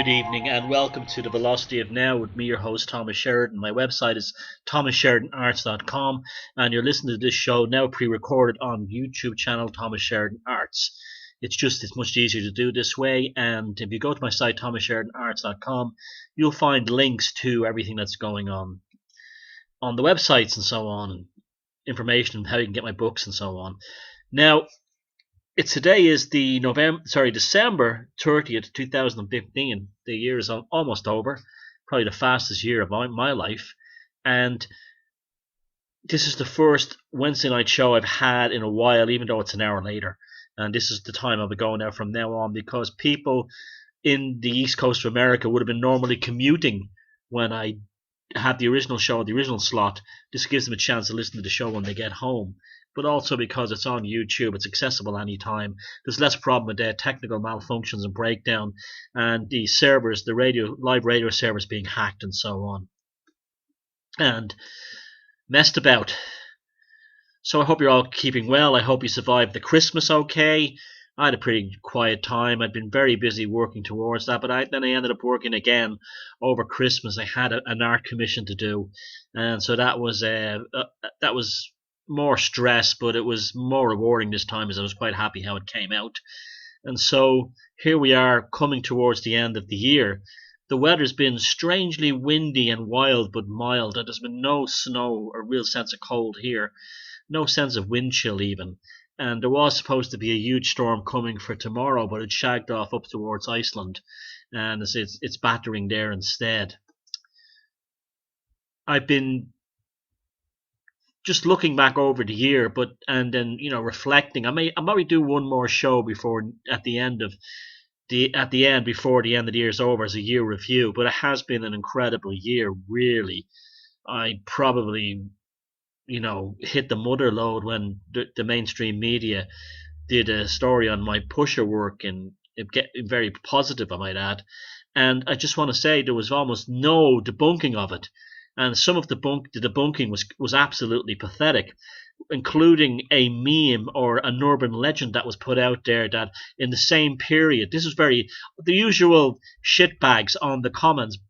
good evening, and welcome to the Velocity of Now with me, your host, Thomas Sheridan. My website is thomassheridanarts.com, and you're listening to this show now pre-recorded on YouTube channel Thomas Sheridan Arts. It's much easier to do this way, and if you go to my site, thomassheridanarts.com, you'll find links to everything that's going on the websites and so on, and information on how you can get my books and so on. Now, today is the December 30th, 2015. The year is almost over, probably the fastest year of my life, and this is the first Wednesday night show I've had in a while, even though it's an hour later. And this is the time I'll be going out from now on, because people in the East Coast of America would have been normally commuting when I had the original show, the original slot. This gives them a chance to listen to the show when they get home. But also because it's on YouTube, it's accessible anytime. There's less problem with technical malfunctions and breakdown, and the servers, the live radio servers being hacked and so on, and messed about. So I hope you're all keeping well. I hope you survived the Christmas okay. I had a pretty quiet time. I'd been very busy working towards that, but then I ended up working again over Christmas. I had an art commission to do, and so that was more stress, but it was more rewarding this time, as I was quite happy how it came out. And so here we are, coming towards the end of the year. The weather's been strangely windy and wild but mild, and there's been no snow or real sense of cold here, no sense of wind chill even. And there was supposed to be a huge storm coming for tomorrow, but it shagged off up towards Iceland, and it's battering there instead. I've been just looking back over the year, and then reflecting. I might do one more show before the end of the year is over, as a year review. But it has been an incredible year, really. I probably hit the mother lode when the mainstream media did a story on my pusher work, and it get very positive, I might add. And I just want to say there was almost no debunking of it. And some of the debunking was absolutely pathetic, including a meme or an urban legend that was put out there that in the same period, this is the usual shitbags on the comments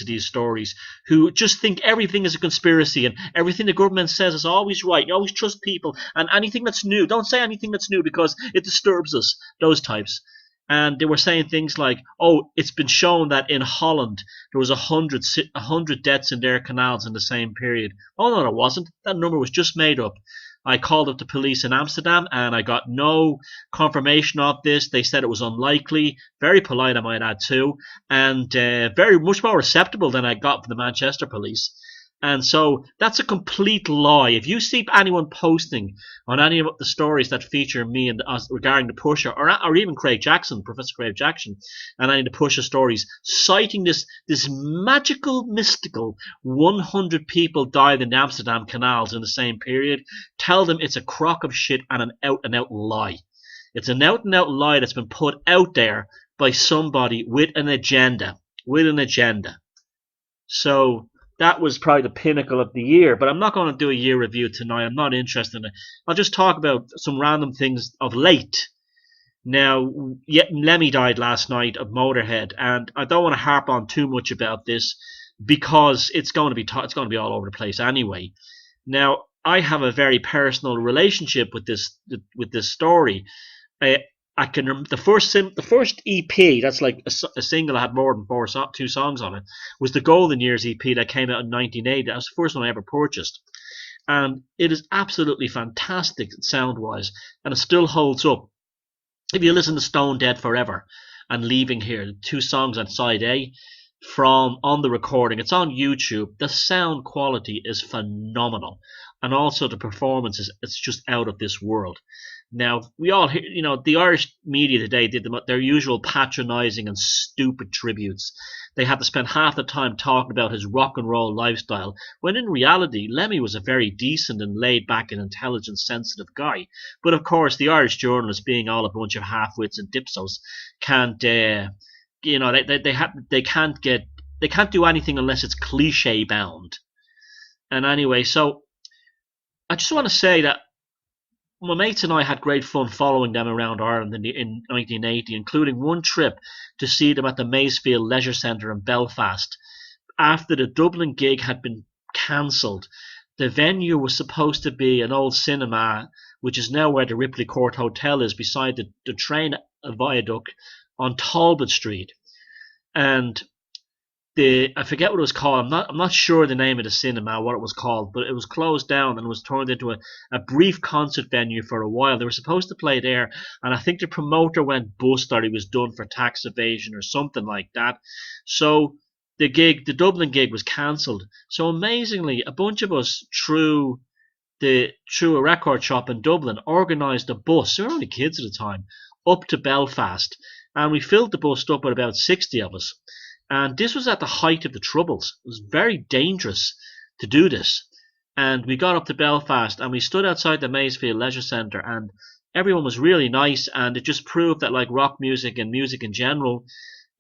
of these stories, who just think everything is a conspiracy and everything the government says is always right. You always trust people, and anything that's new, don't say anything that's new because it disturbs us, those types. And they were saying things like, oh, it's been shown that in Holland there was 100 deaths in their canals in the same period. Oh, no, it wasn't. That number was just made up. I called up the police in Amsterdam, and I got no confirmation of this. They said it was unlikely. Very polite, I might add, too. And very much more acceptable than I got from the Manchester police. And so that's a complete lie. If you see anyone posting on any of the stories that feature me and regarding the pusher, or even Professor Craig Jackson, and any of the pusher stories, citing this magical, mystical 100 people died in the Amsterdam canals in the same period, tell them it's a crock of shit and an out-and-out lie. It's an out-and-out lie that's been put out there by somebody with an agenda. So that was probably the pinnacle of the year, but I'm not going to do a year review tonight. I'm not interested in it. I'll just talk about some random things of late. Now, Lemmy died last night of Motorhead, and I don't want to harp on too much about this because it's going to be all over the place anyway. Now, I have a very personal relationship with this story. The first EP, that's like a single that had more than two songs on it, was the Golden Years EP that came out in 1980. That was the first one I ever purchased. And it is absolutely fantastic sound-wise, and it still holds up. If you listen to Stone Dead Forever and Leaving Here, the two songs on side A, on the recording, it's on YouTube, the sound quality is phenomenal. And also the performance it's just out of this world. Now, we all hear, the Irish media today did their usual patronizing and stupid tributes. They had to spend half the time talking about his rock and roll lifestyle, when in reality, Lemmy was a very decent and laid back and intelligent, sensitive guy. But of course, the Irish journalists, being all a bunch of half-wits and dipsos, can't, they can't do anything unless it's cliche bound. And anyway, so I just want to say that my mates and I had great fun following them around Ireland in 1980, including one trip to see them at the Maysfield Leisure Centre in Belfast. After the Dublin gig had been cancelled, the venue was supposed to be an old cinema, which is now where the Ripley Court Hotel is, beside the train viaduct on Talbot Street. And I forget what it was called. I'm not sure the name of the cinema, what it was called, but it was closed down and was turned into a brief concert venue for a while. They were supposed to play there, and I think the promoter went bust or he was done for tax evasion or something like that. So the Dublin gig was cancelled. So amazingly, a bunch of us through a record shop in Dublin organised a bus. We were only kids at the time, up to Belfast, and we filled the bus up with about 60 of us. And this was at the height of the Troubles. It was very dangerous to do this. And we got up to Belfast and we stood outside the Maysfield Leisure Centre, and everyone was really nice, and it just proved that, like rock music and music in general,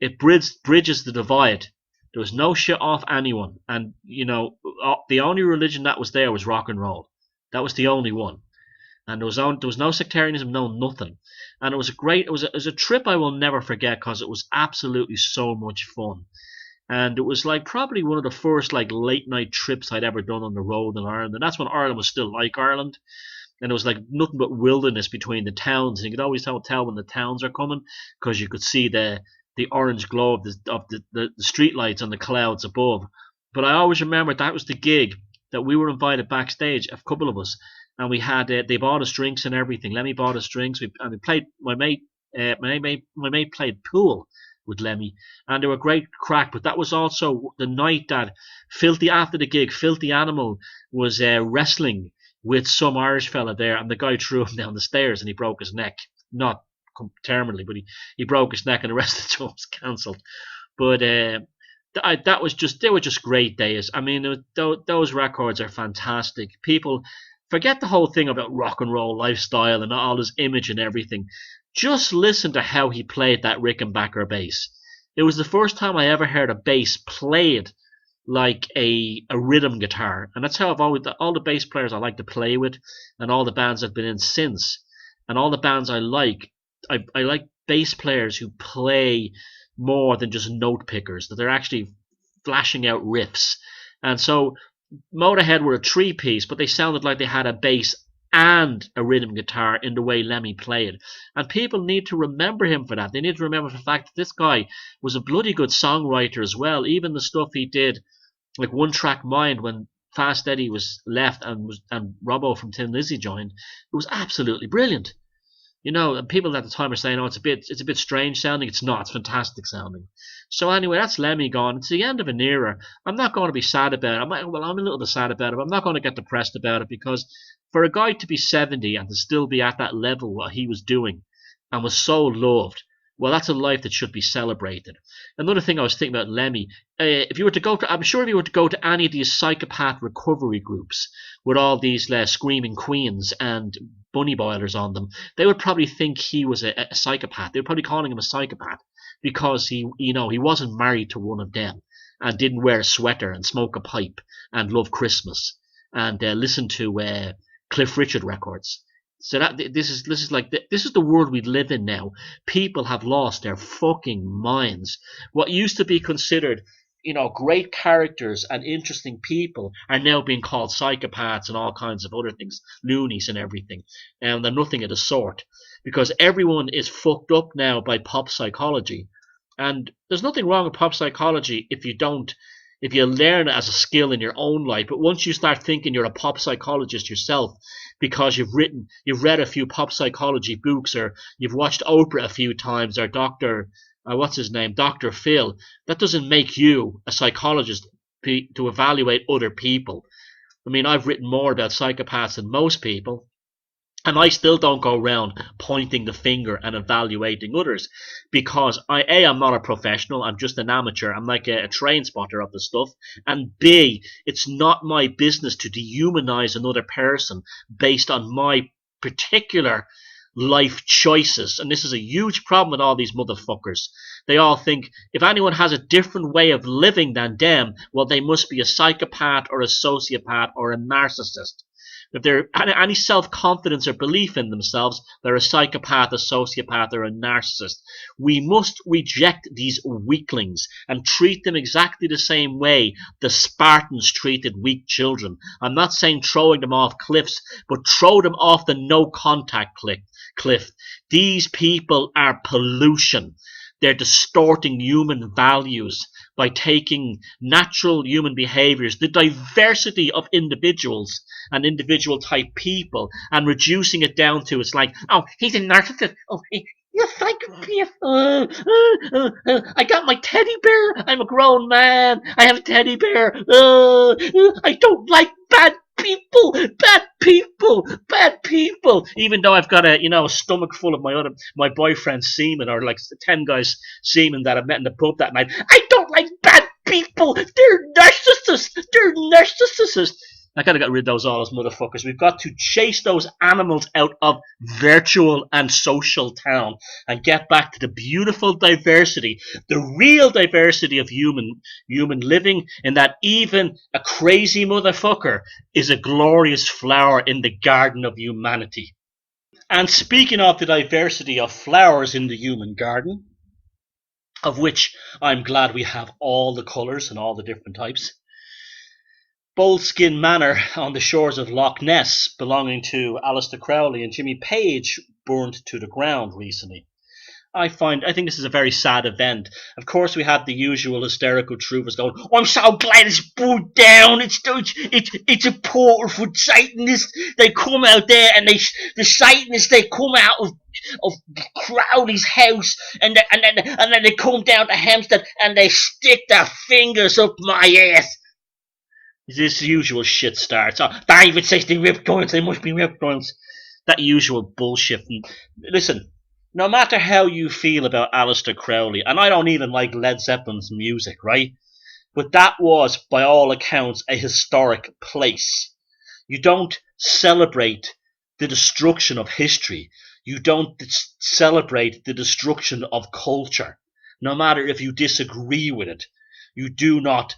it bridges the divide. There was no shit off anyone. And, the only religion that was there was rock and roll. That was the only one. And there was no sectarianism, no nothing. And it was a trip I will never forget, because it was absolutely so much fun. And it was like probably one of the first like late night trips I'd ever done on the road in Ireland. And that's when Ireland was still like Ireland. And it was like nothing but wilderness between the towns. And you could always tell when the towns are coming, because you could see the orange glow of the street lights on the clouds above. But I always remember that was the gig that we were invited backstage, a couple of us, and we had they bought us drinks and everything. Lemmy bought us drinks. We played. My mate played pool with Lemmy, and they were great crack. But that was also the night that after the gig, Filthy Animal was wrestling with some Irish fella there, and the guy threw him down the stairs and he broke his neck. Not terminally, but he broke his neck, and the rest of the show was cancelled. But they were just great days. I mean, those records are fantastic. People forget the whole thing about rock and roll lifestyle and all his image and everything. Just listen to how he played that Rickenbacker bass. It was the first time I ever heard a bass played like a rhythm guitar, and that's how I've always all the bass players I like to play with, and all the bands I've been in since, and all the bands I like. I like bass players who play more than just note pickers, that they're actually flashing out riffs. And so Motorhead were a three-piece, but they sounded like they had a bass and a rhythm guitar in the way Lemmy played. And people need to remember him for that. They need to remember the fact that this guy was a bloody good songwriter as well. Even the stuff he did, like One Track Mind, when Fast Eddie was left and Robbo from Tin Lizzy joined, it was absolutely brilliant. And people at the time are saying, "Oh, it's a bit strange sounding." It's not. It's fantastic sounding. So anyway, that's Lemmy gone. It's the end of an era. I'm not going to be sad about it. I'm a little bit sad about it, but I'm not going to get depressed about it, because for a guy to be 70 and to still be at that level what he was doing and was so loved, well, that's a life that should be celebrated. Another thing I was thinking about Lemmy, I'm sure if you were to go to any of these psychopath recovery groups with all these screaming queens and bunny boilers on them, they would probably think he was a psychopath. They were probably calling him a psychopath because he wasn't married to one of them, and didn't wear a sweater and smoke a pipe and love Christmas and listen to Cliff Richard records. So this is the world we live in now. People have lost their fucking minds. What used to be considered, great characters and interesting people are now being called psychopaths and all kinds of other things, loonies and everything. And they're nothing of the sort, because everyone is fucked up now by pop psychology. And there's nothing wrong with pop psychology if you learn it as a skill in your own life. But once you start thinking you're a pop psychologist yourself, because you've read a few pop psychology books, or you've watched Oprah a few times, or Dr. Dr. Phil, that doesn't make you a psychologist to evaluate other people. I mean, I've written more about psychopaths than most people, and I still don't go around pointing the finger and evaluating others, because I'm not a professional. I'm just an amateur. I'm like a train spotter of the stuff. And B, it's not my business to dehumanize another person based on my particular life choices. And this is a huge problem with all these motherfuckers. They all think if anyone has a different way of living than them, well, they must be a psychopath or a sociopath or a narcissist. If they're any self-confidence or belief in themselves, they're a psychopath, a sociopath, or a narcissist. We must reject these weaklings and treat them exactly the same way the Spartans treated weak children. I'm not saying throwing them off cliffs, but throw them off the no contact cliff. These people are pollution. They're distorting human values by taking natural human behaviors, the diversity of individuals and individual type people, and reducing it down to it's like, oh, he's a narcissist. Oh, you're psychopath. I got my teddy bear. I'm a grown man. I have a teddy bear. I don't like bad people, bad people, bad people. Even though I've got a stomach full of my boyfriend's semen, or like 10 guys semen that I've met in the pub that night. I don't like bad people. They're narcissists. They're narcissists. I gotta get rid of all those motherfuckers. We've got to chase those animals out of virtual and social town and get back to the beautiful diversity, the real diversity of human living, in that even a crazy motherfucker is a glorious flower in the garden of humanity. And speaking of the diversity of flowers in the human garden, of which I'm glad we have all the colours and all the different types, Boleskine Manor on the shores of Loch Ness, belonging to Aleister Crowley and Jimmy Page, burned to the ground recently. I think this is a very sad event. Of course, we had the usual hysterical troopers going, I'm so glad it's burned down. It's a portal for Satanists. They come out there and the Satanists, they come out of Crowley's house and then they come down to Hampstead and they stick their fingers up my ass. This usual shit starts. Oh, David says they ripped guns. They must be ripped guns. That usual bullshit. And listen, no matter how you feel about Aleister Crowley, and I don't even like Led Zeppelin's music, right? But that was, by all accounts, a historic place. You don't celebrate the destruction of history. You don't celebrate the destruction of culture. No matter if you disagree with it, you do not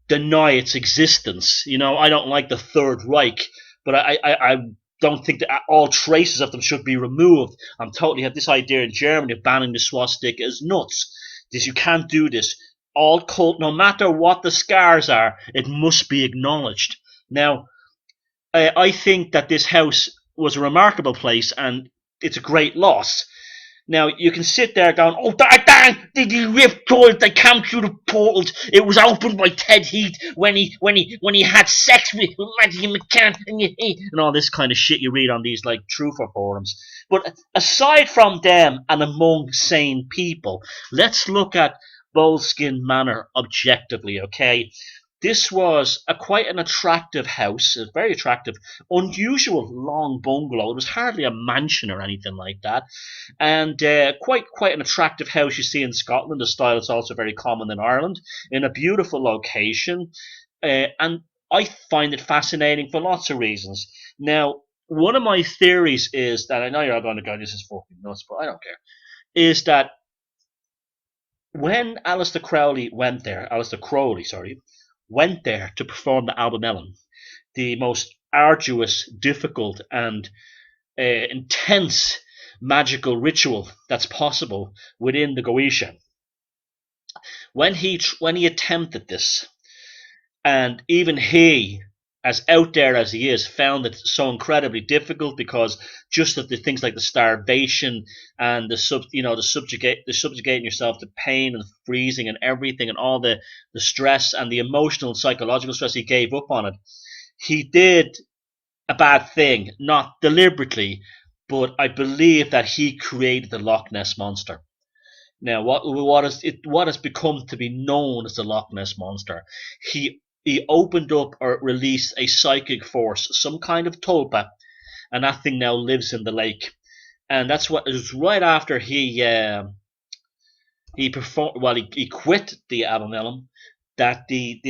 deny its existence. I don't like the Third Reich, but I don't think that all traces of them should be removed. I'm totally have this idea in Germany of banning the swastika is nuts. You can't do this. All cult, no matter what the scars are, it must be acknowledged. Now, I think that this house was a remarkable place, and it's a great loss. Now, you can sit there going, oh, dang, did he rip doors? They came through the portals. It was opened by Ted Heath when he had sex with Matthew McCann and all this kind of shit you read on these, like, truther forums. But aside from them and among sane people, let's look at Boleskine Manor objectively, okay? This was quite an attractive house, a very attractive, unusual long bungalow. It was hardly a mansion or anything like that, and quite an attractive house you see in Scotland. The style is also very common in Ireland, in a beautiful location, and I find it fascinating for lots of reasons. Now, one of my theories is that, I know you're all going to go, this is fucking nuts, but I don't care, is that when Aleister Crowley went there to perform the Albumellum, the most arduous, difficult, and intense magical ritual that's possible within the Goetia. When he attempted this, and even he, as out there as he is, found it so incredibly difficult because just of the things like the starvation and the subjugating yourself to pain and freezing and everything, and all the stress and the emotional and psychological stress, he gave up on it. He did a bad thing, not deliberately, but I believe that he created the Loch Ness Monster. Now, what has become to be known as the Loch Ness Monster? He opened up or released a psychic force, some kind of tulpa, and that thing now lives in the lake. And that's what it was right after he performed. Well, he quit the Albumellum. That the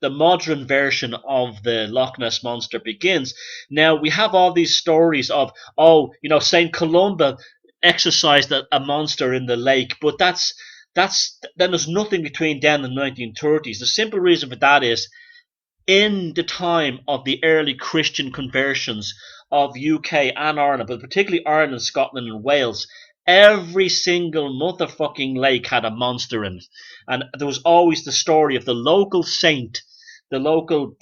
modern version of the Loch Ness Monster begins. Now we have all these stories of Saint Columba exorcised a monster in the lake, but then there's nothing between then and the 1930s. The simple reason for that is in the time of the early Christian conversions of UK and Ireland, but particularly Ireland, Scotland, and Wales, every single motherfucking lake had a monster in it. And there was always the story of the local saint, the local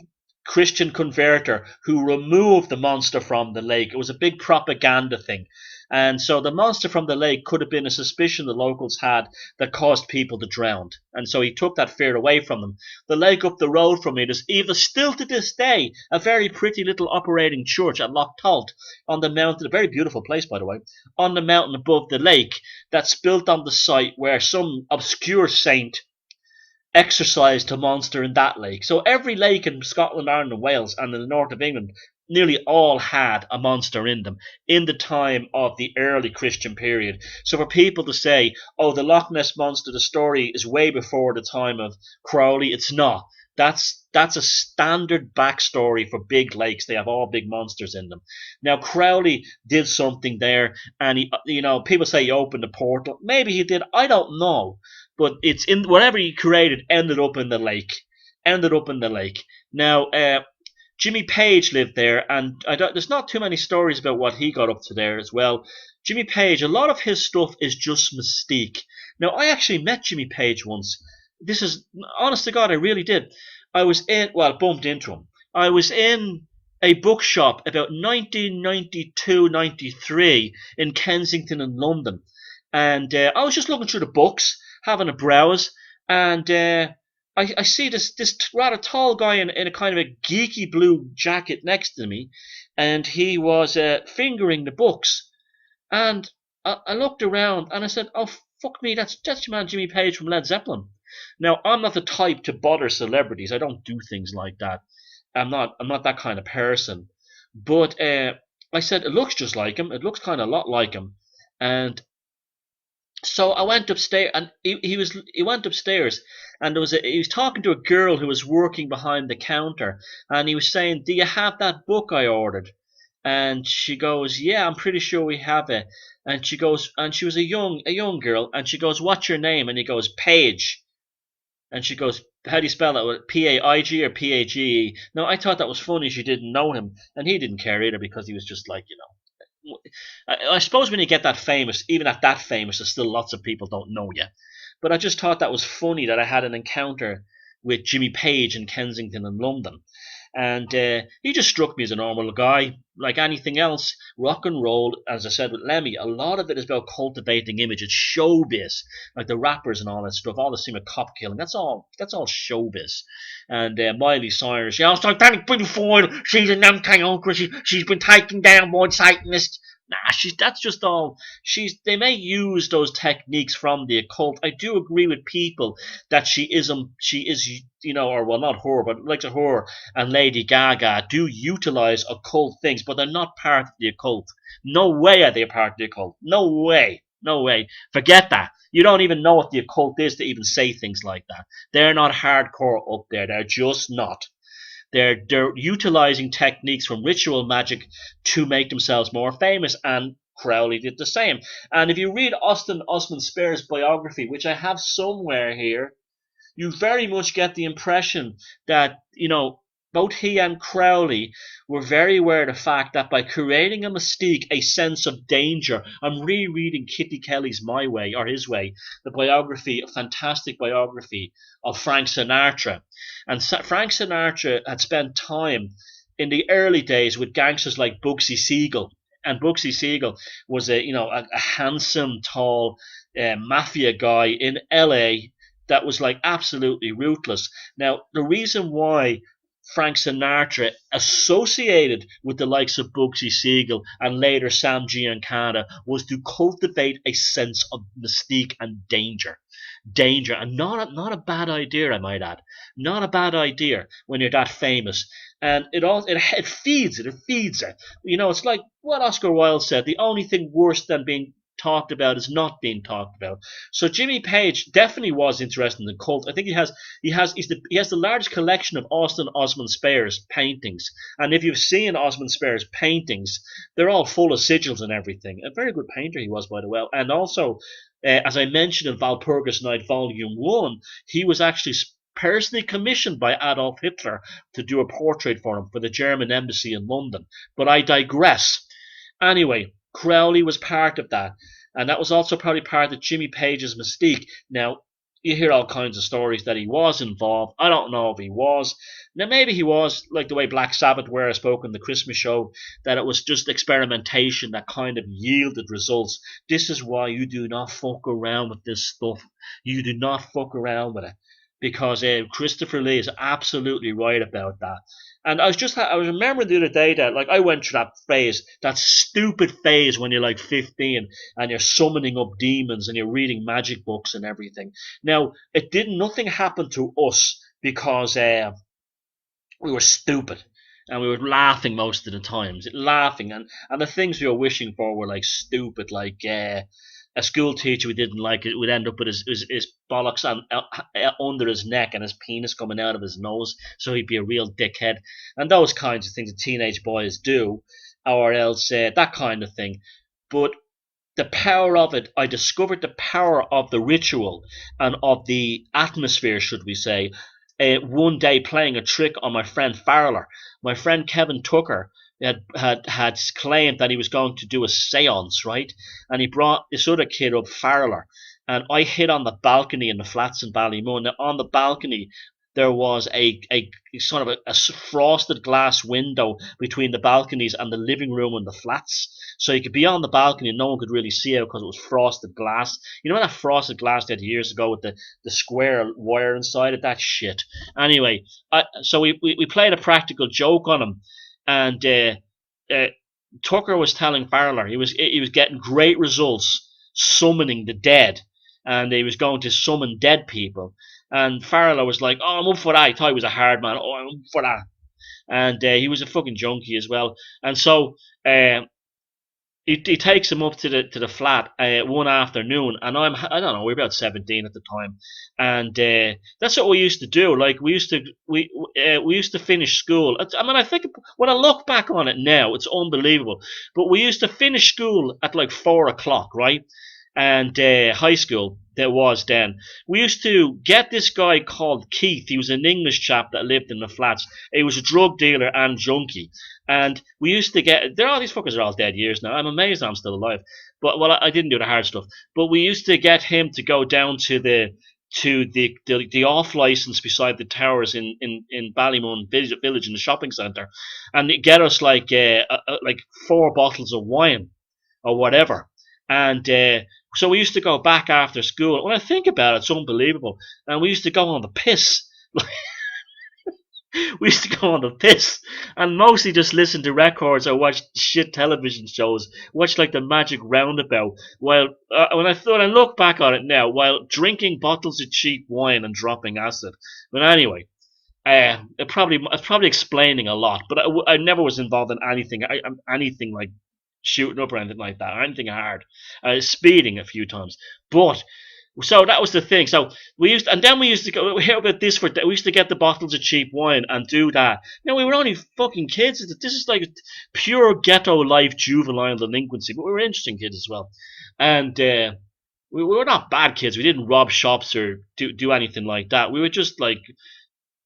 Christian converter who removed the monster from the lake. It was a big propaganda thing. And so the monster from the lake could have been a suspicion the locals had that caused people to drown. And so he took that fear away from them. The lake up the road from it is even still to this day a very pretty little operating church at Loch Talt on the mountain, a very beautiful place, by the way, on the mountain above the lake that's built on the site where some obscure saint exercised a monster in that lake. So every lake in Scotland, Ireland, and Wales, and in the north of England, nearly all had a monster in them in the time of the early Christian period. So for people to say, oh, the Loch Ness Monster, the story is way before the time of Crowley, it's not. That's a standard backstory for big lakes. They have all big monsters in them. Now Crowley did something there, and people say he opened a portal. Maybe he did. I don't know, but it's in whatever he created ended up in the lake. Ended up in the lake. Now, Jimmy Page lived there, and there's not too many stories about what he got up to there as well. Jimmy Page, a lot of his stuff is just mystique. Now, I actually met Jimmy Page once. This is, honest to God, I really did. Bumped into him. I was in a bookshop about 1992-93 in Kensington in London. And I was just looking through the books, having a browse, and I see this rather tall guy in a kind of a geeky blue jacket next to me, and he was fingering the books. And I looked around and I said, "Oh fuck me, that's your man Jimmy Page from Led Zeppelin." Now I'm not the type to bother celebrities. I don't do things like that. I'm not that kind of person. But I said it looks just like him. It looks kind of a lot like him, and so I went upstairs, and he went upstairs, and he was talking to a girl who was working behind the counter, and he was saying, "Do you have that book I ordered?" And she goes, "Yeah, I'm pretty sure we have it." And she goes, and she was a young girl, and she goes, "What's your name?" And he goes, "Paige." And she goes, "How do you spell that? Paig or Page?" Now I thought that was funny. She didn't know him, and he didn't care either because he was just like, I suppose when you get that famous, even at that famous, there's still lots of people don't know you. But I just thought that was funny that I had an encounter with Jimmy Page in Kensington and London. And he just struck me as a normal guy, like anything else. Rock and roll, as I said with Lemmy, a lot of it is about cultivating image. It's showbiz, like the rappers and all that stuff. All the same with cop killing. That's all showbiz. And Miley Cyrus, yeah, I was like, Danny Foyle, she's an anti-uncle. She's been taken down by Satanists. Nah, that's just all. They may use those techniques from the occult. I do agree with people that she is, or well, not her, but like her and Lady Gaga do utilize occult things, but they're not part of the occult. No way are they a part of the occult. No way. No way. Forget that. You don't even know what the occult is to even say things like that. They're not hardcore up there. They're just not. They're utilizing techniques from ritual magic to make themselves more famous, and Crowley did the same. And if you read Austin Osman Spare's biography, which I have somewhere here, you very much get the impression that, both he and Crowley were very aware of the fact that by creating a mystique, a sense of danger. I'm rereading Kitty Kelly's My Way, or His Way, the biography, a fantastic biography of Frank Sinatra. And Frank Sinatra had spent time in the early days with gangsters like Bugsy Siegel. And Bugsy Siegel was a handsome, tall mafia guy in LA that was like absolutely ruthless. Now, the reason why Frank Sinatra associated with the likes of Bugsy Siegel and later Sam Giancana was to cultivate a sense of mystique and danger. Danger, and not a bad idea, I might add. Not a bad idea when you're that famous. And it feeds it. It feeds it. It's like what Oscar Wilde said: the only thing worse than being talked about is not being talked about. So Jimmy Page definitely was interested in the cult. I think he has the largest collection of Austin Osman Spare's paintings. And if you've seen Osman Spare's paintings, they're all full of sigils and everything. A very good painter he was, by the way. And also, as I mentioned in Walpurgis Night Volume 1, he was actually personally commissioned by Adolf Hitler to do a portrait for him for the German embassy in London. But I digress. Anyway, Crowley was part of that, and that was also probably part of Jimmy Page's mystique. Now, you hear all kinds of stories that he was involved. I don't know if he was. Now, maybe he was, like the way Black Sabbath, where I spoke on the Christmas show, that it was just experimentation that kind of yielded results. This is why you do not fuck around with this stuff. You do not fuck around with it. Because Christopher Lee is absolutely right about that. And I was remembering the other day that like I went through that phase, that stupid phase when you're like 15 and you're summoning up demons and you're reading magic books and everything. Now nothing happened to us because we were stupid and we were laughing most of the times, laughing, and the things we were wishing for were like stupid, like a school teacher we didn't like it would end up with his bollocks under his neck and his penis coming out of his nose, so he'd be a real dickhead, and those kinds of things that teenage boys do, or else that kind of thing. But the power of it, I discovered the power of the ritual and of the atmosphere, should we say, one day playing a trick on my friend Farrell. My friend Kevin Tucker had claimed that he was going to do a seance, right? And he brought this other kid up, Farrell, and I hid on the balcony in the flats in Ballymun. Now, on the balcony, there was a sort of a frosted glass window between the balconies and the living room and the flats. So you could be on the balcony and no one could really see it because it was frosted glass. You know that frosted glass they had years ago with the square wire inside it? That shit. Anyway, so we played a practical joke on him, and uh, Tucker was telling Farrell he was getting great results summoning the dead, and he was going to summon dead people. And Farrell was like, "Oh, I'm up for that." I thought he was a hard man. "Oh, I'm up for that." And he was a fucking junkie as well. And so he takes him up to the flat one afternoon, and I don't know, we were about 17 at the time, and that's what we used to do. Like we used to finish school. I mean, I think when I look back on it now, it's unbelievable. But we used to finish school at like 4 o'clock, right? And high school that was then. We used to get this guy called Keith. He was an English chap that lived in the flats. He was a drug dealer and junkie. And we used to get, all these fuckers are all dead years now. I'm amazed I'm still alive. But, well, I didn't do the hard stuff. But we used to get him to go down to the off license beside the towers in Ballymun village in the shopping centre, and get us like 4 bottles of wine or whatever. And so we used to go back after school. When I think about it, it's unbelievable. And we used to go on the piss. We used to go on the piss and mostly just listen to records or watch shit television shows, watch like the Magic Roundabout. While when I look back on it now, while drinking bottles of cheap wine and dropping acid. But anyway, it's probably explaining a lot. But I never was involved in anything like shooting up or anything like that, or anything hard. Speeding a few times, but so that was the thing. So we used to go. How about this? We used to get the bottles of cheap wine and do that. We were only fucking kids. This is like pure ghetto life, juvenile delinquency. But we were interesting kids as well, and we were not bad kids. We didn't rob shops or do anything like that. We were just like,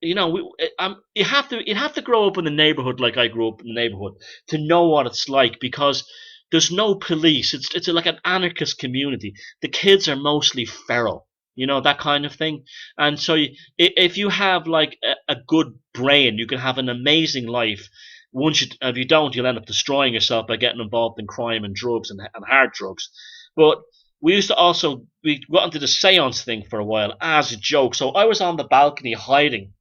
you have to grow up in the neighborhood like I grew up in the neighborhood to know what it's like, because there's no police. It's like an anarchist community. The kids are mostly feral, that kind of thing. And so if you have like a good brain, you can have an amazing life. If you don't, you'll end up destroying yourself by getting involved in crime and drugs and hard drugs. But we got into the seance thing for a while as a joke. So I was on the balcony hiding,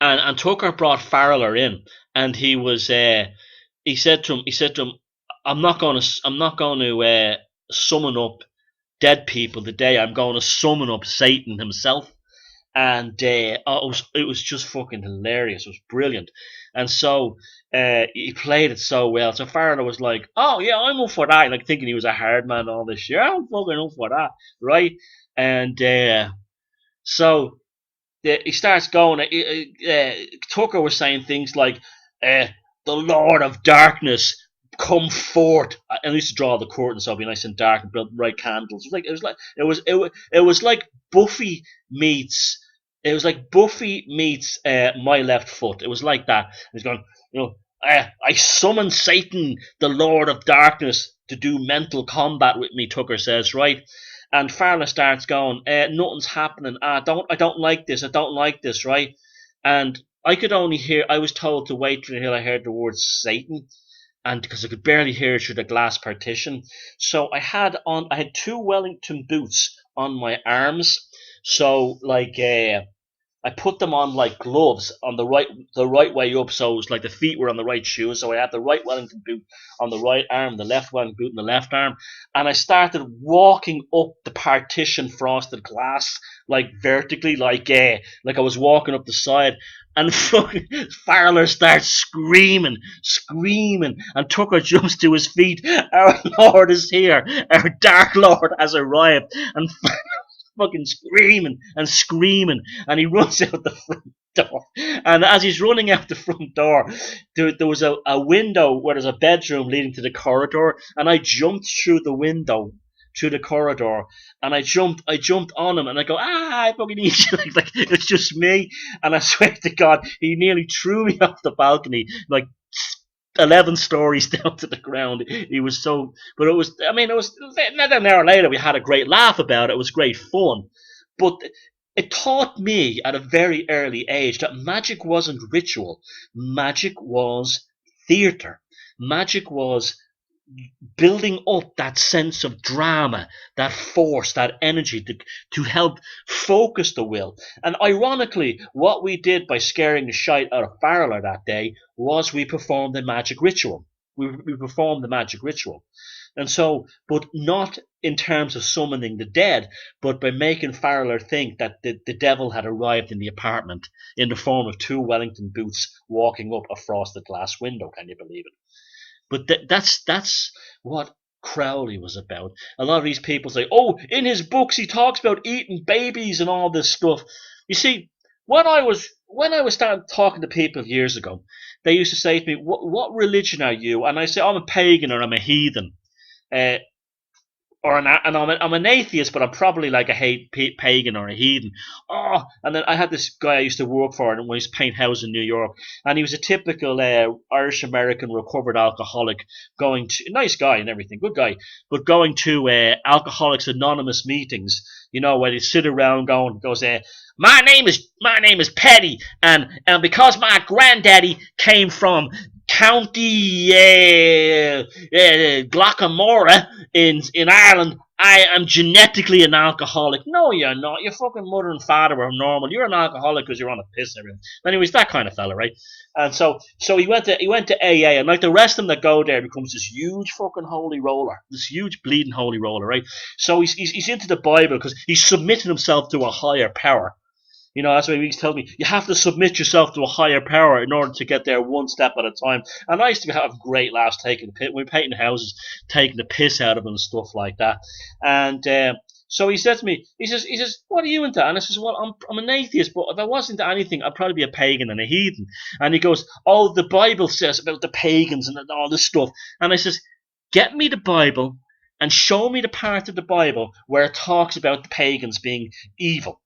and Tucker brought Farrell in, and he said to him, I'm not going to summon up dead people today. I'm going to summon up Satan himself. And it was just fucking hilarious. It was brilliant. And so he played it so well. So Farrell was like, "Oh yeah, I'm up for that," like thinking he was a hard man all this year. I'm fucking up for that, right? And so he starts going. Tucker was saying things like, "The Lord of Darkness, come forth." And I used to draw the curtain so it'd be nice and dark and build bright candles. It was like Buffy meets It was like Buffy meets My Left Foot. It was like that. He's going, you know, I summon Satan, the Lord of Darkness, to do mental combat with me. Tucker says, right, and Farrah starts going, nothing's happening. I don't like this. I don't like this, right? And I could only hear. I was told to wait until I heard the word Satan, and because I could barely hear it through the glass partition. So I had two Wellington boots on my arms. So like I put them on like gloves on the right way up, so it was like the feet were on the right shoes. So I had the right Wellington boot on the right arm, the left Wellington boot on the left arm, and I started walking up the partition frosted glass like vertically, like I was walking up the side. And fucking Farrell starts screaming, and Tucker jumps to his feet. Our Lord is here. Our Dark Lord has arrived, and fucking screaming, and he runs out the front door. And as he's running out the front door, there was a window where there's a bedroom leading to the corridor, and I jumped through the window through the corridor, and I jumped on him, and I go, I fucking need you, like it's just me, and I swear to God, he nearly threw me off the balcony, like 11 stories down to the ground. He was so, but it was, I mean, it was, an hour later, we had a great laugh about it. It was great fun. But it taught me at a very early age that magic wasn't ritual. Magic was theatre. Magic was building up that sense of drama, that force, that energy to help focus the will. And ironically, what we did by scaring the shite out of Farrell that day was we performed a magic ritual. We performed the magic ritual. And so, but not in terms of summoning the dead, but by making Farrell think that the devil had arrived in the apartment in the form of two Wellington boots walking up a frosted glass window. Can you believe it? But that's what Crowley was about. A lot of these people say, "Oh, in his books he talks about eating babies and all this stuff." You see, when I was starting talking to people years ago, they used to say to me, "What religion are you?" And I say, "I'm a pagan or I'm a heathen." Uh, I'm an atheist, but I'm probably like a pagan or a heathen. Oh, and then I had this guy I used to work for, and when he was painting houses in New York, and he was a typical Irish American recovered alcoholic, going to nice guy and everything, good guy, but going to Alcoholics Anonymous meetings, where they sit around goes, my name is Petty, and because my granddaddy came from County Glockamora in Ireland, I am genetically an alcoholic. No, you're not. Your fucking mother and father were normal. You're an alcoholic because you're on a piss and everything. Anyways, that kind of fella, right? And so he went to AA, and like the rest of them that go there, becomes this huge fucking holy roller, this huge bleeding holy roller, right? So he's into the Bible because he's submitting himself to a higher power. That's why he tells me you have to submit yourself to a higher power in order to get there one step at a time. And I used to have great laughs taking the piss. We were painting houses, taking the piss out of them and stuff like that. And so he said to me, he says, what are you into? And I says, well, I'm an atheist, but if I wasn't into anything, I'd probably be a pagan and a heathen. And he goes, oh, the Bible says about the pagans and all this stuff. And I says, get me the Bible and show me the part of the Bible where it talks about the pagans being evil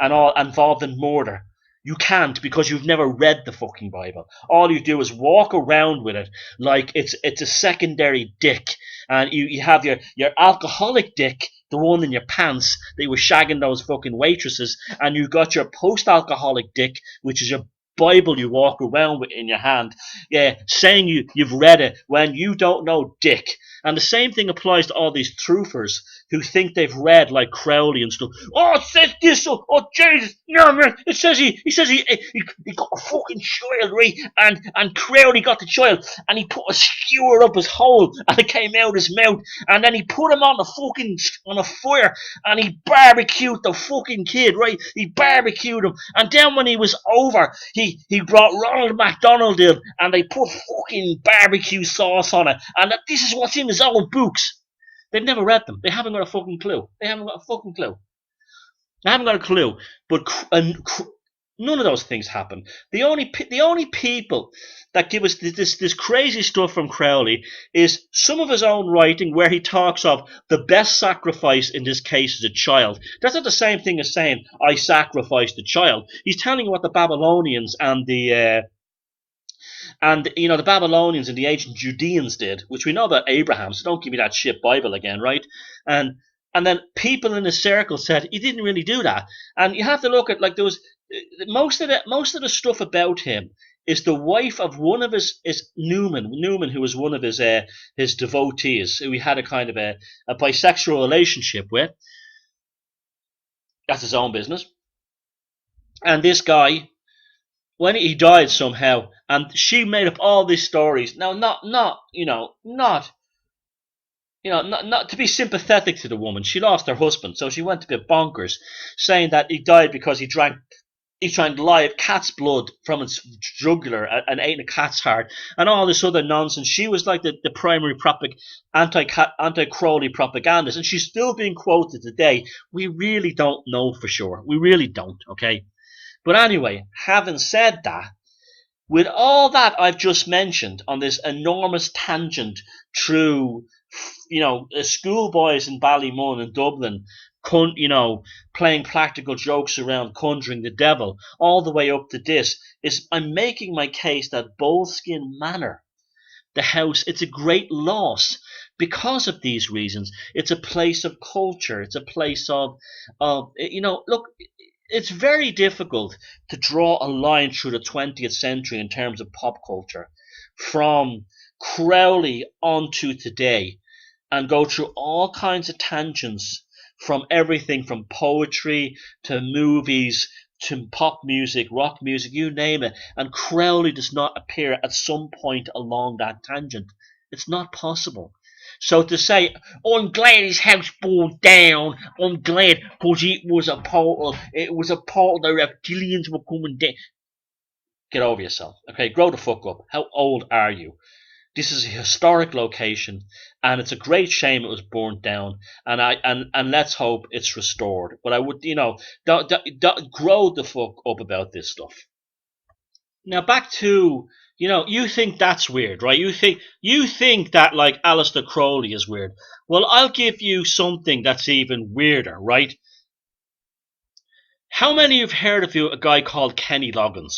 and all involved in murder. You can't, because you've never read the fucking Bible. All you do is walk around with it like it's a secondary dick, and you have your alcoholic dick, the one in your pants that you were shagging those fucking waitresses, and you got your post-alcoholic dick, which is your Bible you walk around with in your hand, saying you've read it when you don't know dick. And the same thing applies to all these truthers who think they've read like Crowley and stuff. Oh, it says this. Oh, Jesus, no man. It says he got a fucking child, right? And Crowley got the child, and he put a skewer up his hole, and it came out his mouth, and then he put him on a fire, and he barbecued the fucking kid, right? He barbecued him, and then when he was over, he brought Ronald McDonald in, and they put fucking barbecue sauce on it, and this is what's in his old books. They've never read them. They haven't got a fucking clue. They haven't got a clue. But None of those things happen. The only people that give us this crazy stuff from Crowley is some of his own writing, where he talks of the best sacrifice in this case is a child. That's not the same thing as saying I sacrificed a child. He's telling you what the Babylonians and the Babylonians and the ancient Judeans did, which we know about Abraham. So don't give me that shit Bible again, right? And and then people in the circle said he didn't really do that. And you have to look at, like, there was most of the stuff about him is the wife of one of his Newman, who was one of his devotees, who he had a kind of a bisexual relationship with. That's his own business. And this guy, when he died somehow, and she made up all these stories. Now, not to be sympathetic to the woman. She lost her husband, so she went a bit bonkers, saying that he died because he drank live cat's blood from its jugular and ate a cat's heart, and all this other nonsense. She was like the primary anti-Crowley propagandist, and she's still being quoted today. We really don't know for sure. We really don't, okay? But anyway, having said that, with all that I've just mentioned on this enormous tangent through, schoolboys in Ballymun and Dublin, playing practical jokes around conjuring the devil, all the way up to this, is I'm making my case that Boleskine Manor, the house, it's a great loss because of these reasons. It's a place of culture. It's a place of look, it's very difficult to draw a line through the 20th century in terms of pop culture from Crowley onto today and go through all kinds of tangents, from everything from poetry to movies to pop music, rock music, you name it. And Crowley does not appear at some point along that tangent. It's not possible. So to say, I'm glad his house burned down, I'm glad because it was a portal, the reptilians were coming down. Get over yourself, okay? Grow the fuck up. How old are you? This is a historic location, and it's a great shame it was burnt down. And let's hope it's restored. But I would, don't grow the fuck up about this stuff. Now back to, you think that's weird, right? You think that, like, Aleister Crowley is weird. Well, I'll give you something that's even weirder, right? How many have heard of a guy called Kenny Loggins?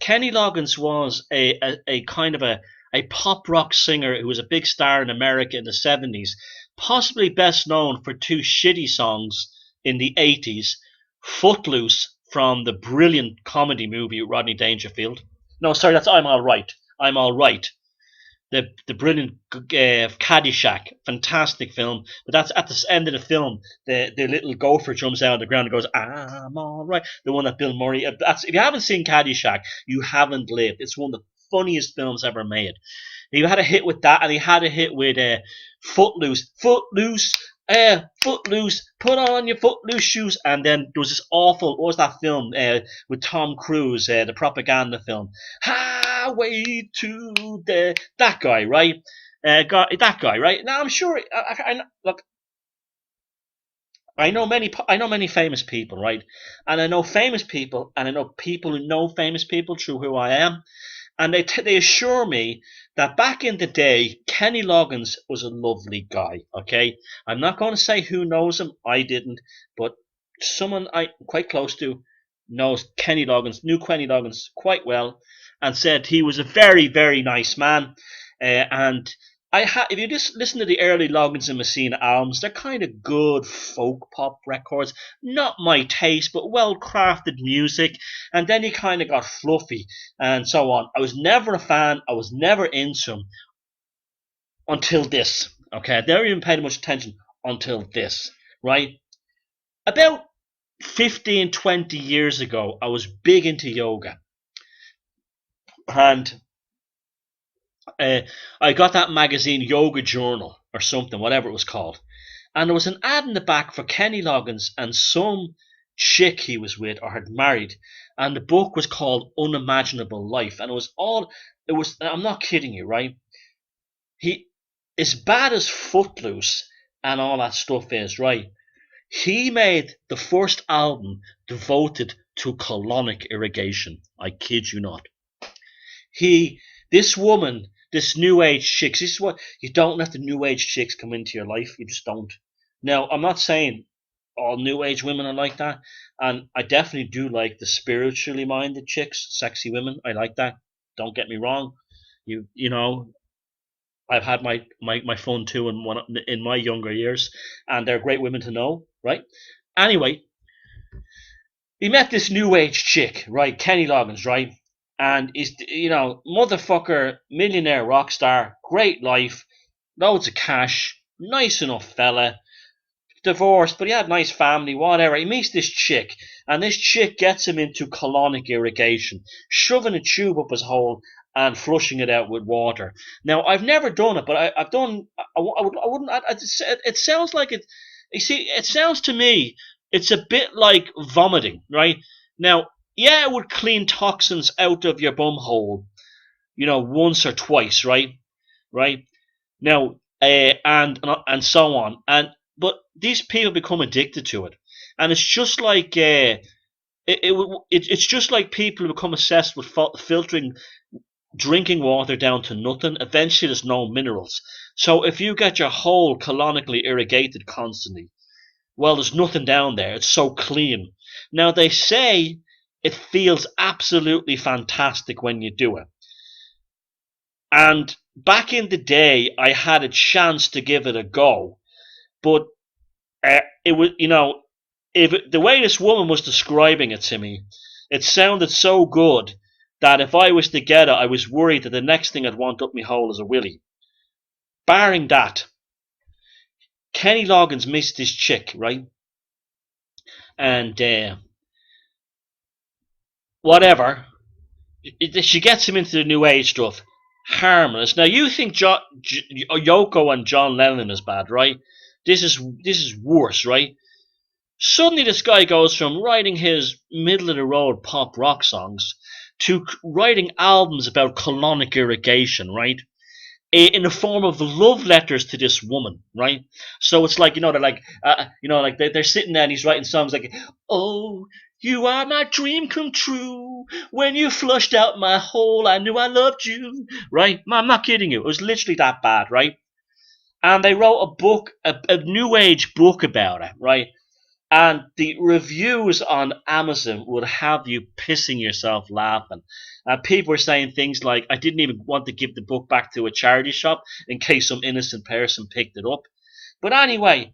Kenny Loggins was a kind of a pop rock singer who was a big star in America in the 70s, possibly best known for two shitty songs in the 80s, Footloose from the brilliant comedy movie Rodney Dangerfield. No, sorry, that's I'm All Right. I'm All Right. The brilliant Caddyshack, fantastic film. But that's at the end of the film. The little gopher jumps out of the ground and goes, "I'm all right." The one that Bill Murray. If you haven't seen Caddyshack, you haven't lived. It's one of the funniest films ever made. He had a hit with that, and he had a hit with Footloose. Footloose. Footloose, put on your footloose shoes. And then there was this awful, what was that film with Tom Cruise, the propaganda film, Highway to the, that guy, right? That guy, right? Now I'm sure. Look, I know many famous people, right? And I know famous people, and I know people who know famous people through who I am, and they assure me that back in the day, Kenny Loggins was a lovely guy. Okay, I'm not going to say who knows him. I didn't, but someone I'm quite close to knew Kenny Loggins quite well, and said he was a very, very nice man. And if you just listen to the early Loggins and Messina albums, they're kind of good folk pop records. Not my taste, but well crafted music. And then he kind of got fluffy and so on. I was never a fan. I was never into him until this. Okay, I never even paid much attention until this, right? About 15, 20 years ago, I was big into yoga. And I got that magazine, Yoga Journal or something, whatever it was called. And there was an ad in the back for Kenny Loggins and some chick he was with or had married. And the book was called Unimaginable Life. And I'm not kidding you, right? He, as bad as Footloose and all that stuff is, right? He made the first album devoted to colonic irrigation. I kid you not. This woman, this new age chicks, this is what, you don't let the new age chicks come into your life. You just don't. Now, I'm not saying all new age women are like that, and I definitely do like the spiritually minded chicks, sexy women. I like that. Don't get me wrong. You know, I've had my fun too in my younger years, and they're great women to know, right? Anyway, he met this new age chick, right? Kenny Loggins, right? And is, motherfucker, millionaire rock star, great life, loads of cash, nice enough fella, divorced, but he had a nice family, whatever. He meets this chick, and this chick gets him into colonic irrigation, shoving a tube up his hole and flushing it out with water. Now, I've never done it, but I've done. I wouldn't. It sounds like it. You see, it sounds to me it's a bit like vomiting, right? Now, yeah, it would clean toxins out of your bum hole, once or twice, right? Right? Now, and so on, but these people become addicted to it, and it's just like it's just like people become obsessed with filtering drinking water down to nothing. Eventually, there's no minerals. So if you get your hole colonically irrigated constantly, well, there's nothing down there. It's so clean. Now they say it feels absolutely fantastic when you do it. And back in the day, I had a chance to give it a go, but it was, the way this woman was describing it to me, it sounded so good that if I was to get it, I was worried that the next thing I'd want up my hole is a willy. Barring that, Kenny Loggins missed this chick, right? And whatever, she gets him into the new age stuff. Harmless. Now you think Yoko and John Lennon is bad, right? This is worse, right? Suddenly this guy goes from writing his middle of the road pop rock songs to writing albums about colonic irrigation, right? In the form of love letters to this woman, right? So it's like, they're like, they're sitting there and he's writing songs like, "Oh, you are my dream come true. When you flushed out my hole, I knew I loved you." Right? I'm not kidding you. It was literally that bad, right? And they wrote a book, a new age book about it, right? And the reviews on Amazon would have you pissing yourself laughing. People were saying things like, "I didn't even want to give the book back to a charity shop in case some innocent person picked it up." But anyway,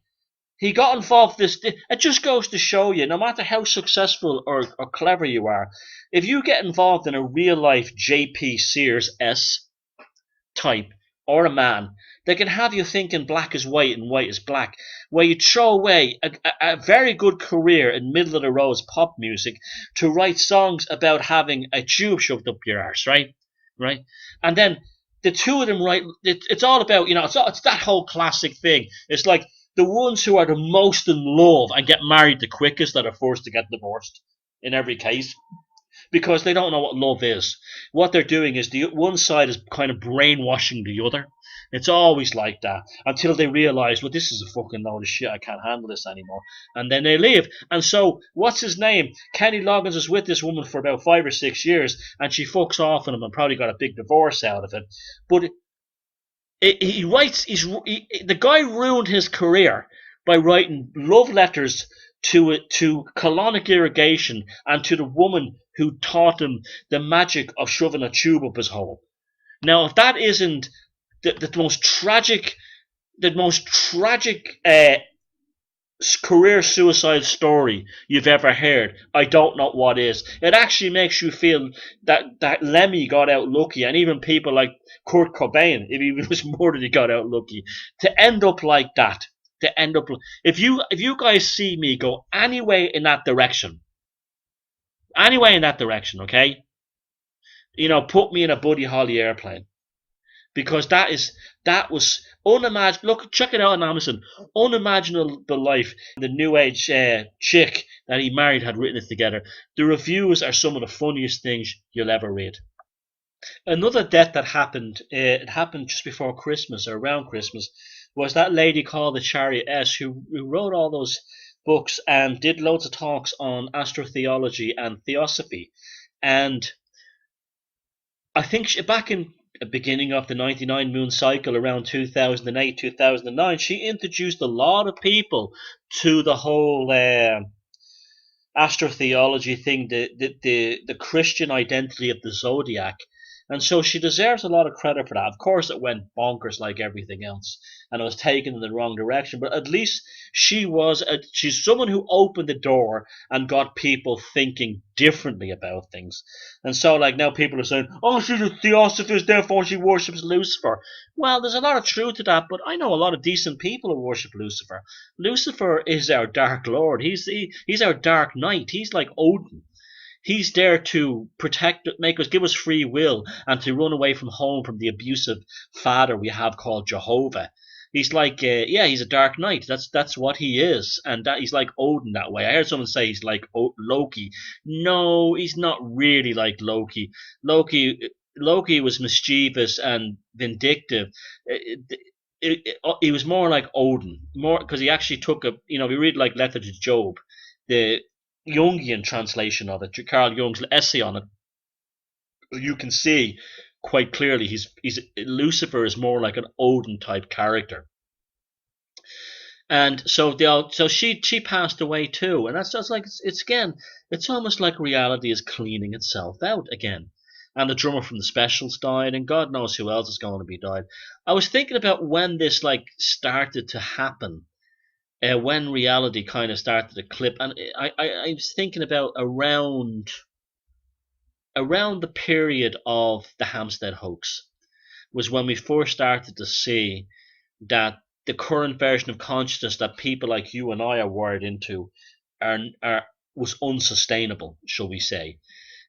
he got involved in this. It just goes to show you, no matter how successful or clever you are, if you get involved in a real life JP Sears S type or a man, they can have you thinking black is white and white is black, where you throw away a very good career in middle of the road pop music to write songs about having a tube shoved up your arse, right? Right? And then the two of them write, it's all about, it's that whole classic thing. It's like the ones who are the most in love and get married the quickest that are forced to get divorced in every case, because they don't know what love is. What they're doing is the one side is kind of brainwashing the other. It's always like that until they realize, well, this is a fucking load of shit. I can't handle this anymore. And then they leave. And so, what's his name? Kenny Loggins is with this woman for about 5 or 6 years, and she fucks off on him and probably got a big divorce out of it. But he writes, the guy ruined his career by writing love letters to colonic irrigation and to the woman who taught him the magic of shoving a tube up his hole. Now, if that isn't the most tragic career suicide story you've ever heard, I don't know what is. It actually makes you feel that Lemmy got out lucky, and even people like Kurt Cobain, if he was murdered, he got out lucky. To end up like that, if you guys see me go anyway in that direction, okay, put me in a Buddy Holly airplane, because that was unimaginable. Look, check it out on Amazon. Unimaginable life. The new age chick that he married had written it together. The reviews are some of the funniest things you'll ever read. Another death that happened, it happened just before Christmas or around Christmas, was that lady called the Chariot S who wrote all those books and did loads of talks on astrotheology and theosophy. And I think back in the beginning of the 99 moon cycle around 2008, 2009, she introduced a lot of people to the whole astrotheology thing, the Christian identity of the zodiac. And so she deserves a lot of credit for that. Of course, it went bonkers like everything else, and it was taken in the wrong direction. But at least she's someone who opened the door and got people thinking differently about things. And so, like now, people are saying, "Oh, she's a theosophist, therefore she worships Lucifer." Well, there's a lot of truth to that, but I know a lot of decent people who worship Lucifer. Lucifer is our dark lord. He's our dark knight. He's like Odin. He's there to protect, make us, give us free will, and to run away from home from the abusive father we have called Jehovah. He's like, yeah, he's a dark knight. That's what he is, and that he's like Odin that way. I heard someone say he's like Loki. No, he's not really like Loki. Loki was mischievous and vindictive. He was more like Odin, more because he actually took a. We read like Letter to Job, the Jungian translation of it, Carl Jung's essay on it. You can see quite clearly he's Lucifer is more like an Odin type character. And so she passed away too, and that's just like it's again, it's almost like reality is cleaning itself out again. And the drummer from the Specials died, and God knows who else is going to be died. I was thinking about when this like started to happen, when reality kind of started to clip, and I was thinking about around the period of the Hampstead hoax was when we first started to see that the current version of consciousness that people like you and I are wired into are was unsustainable, shall we say.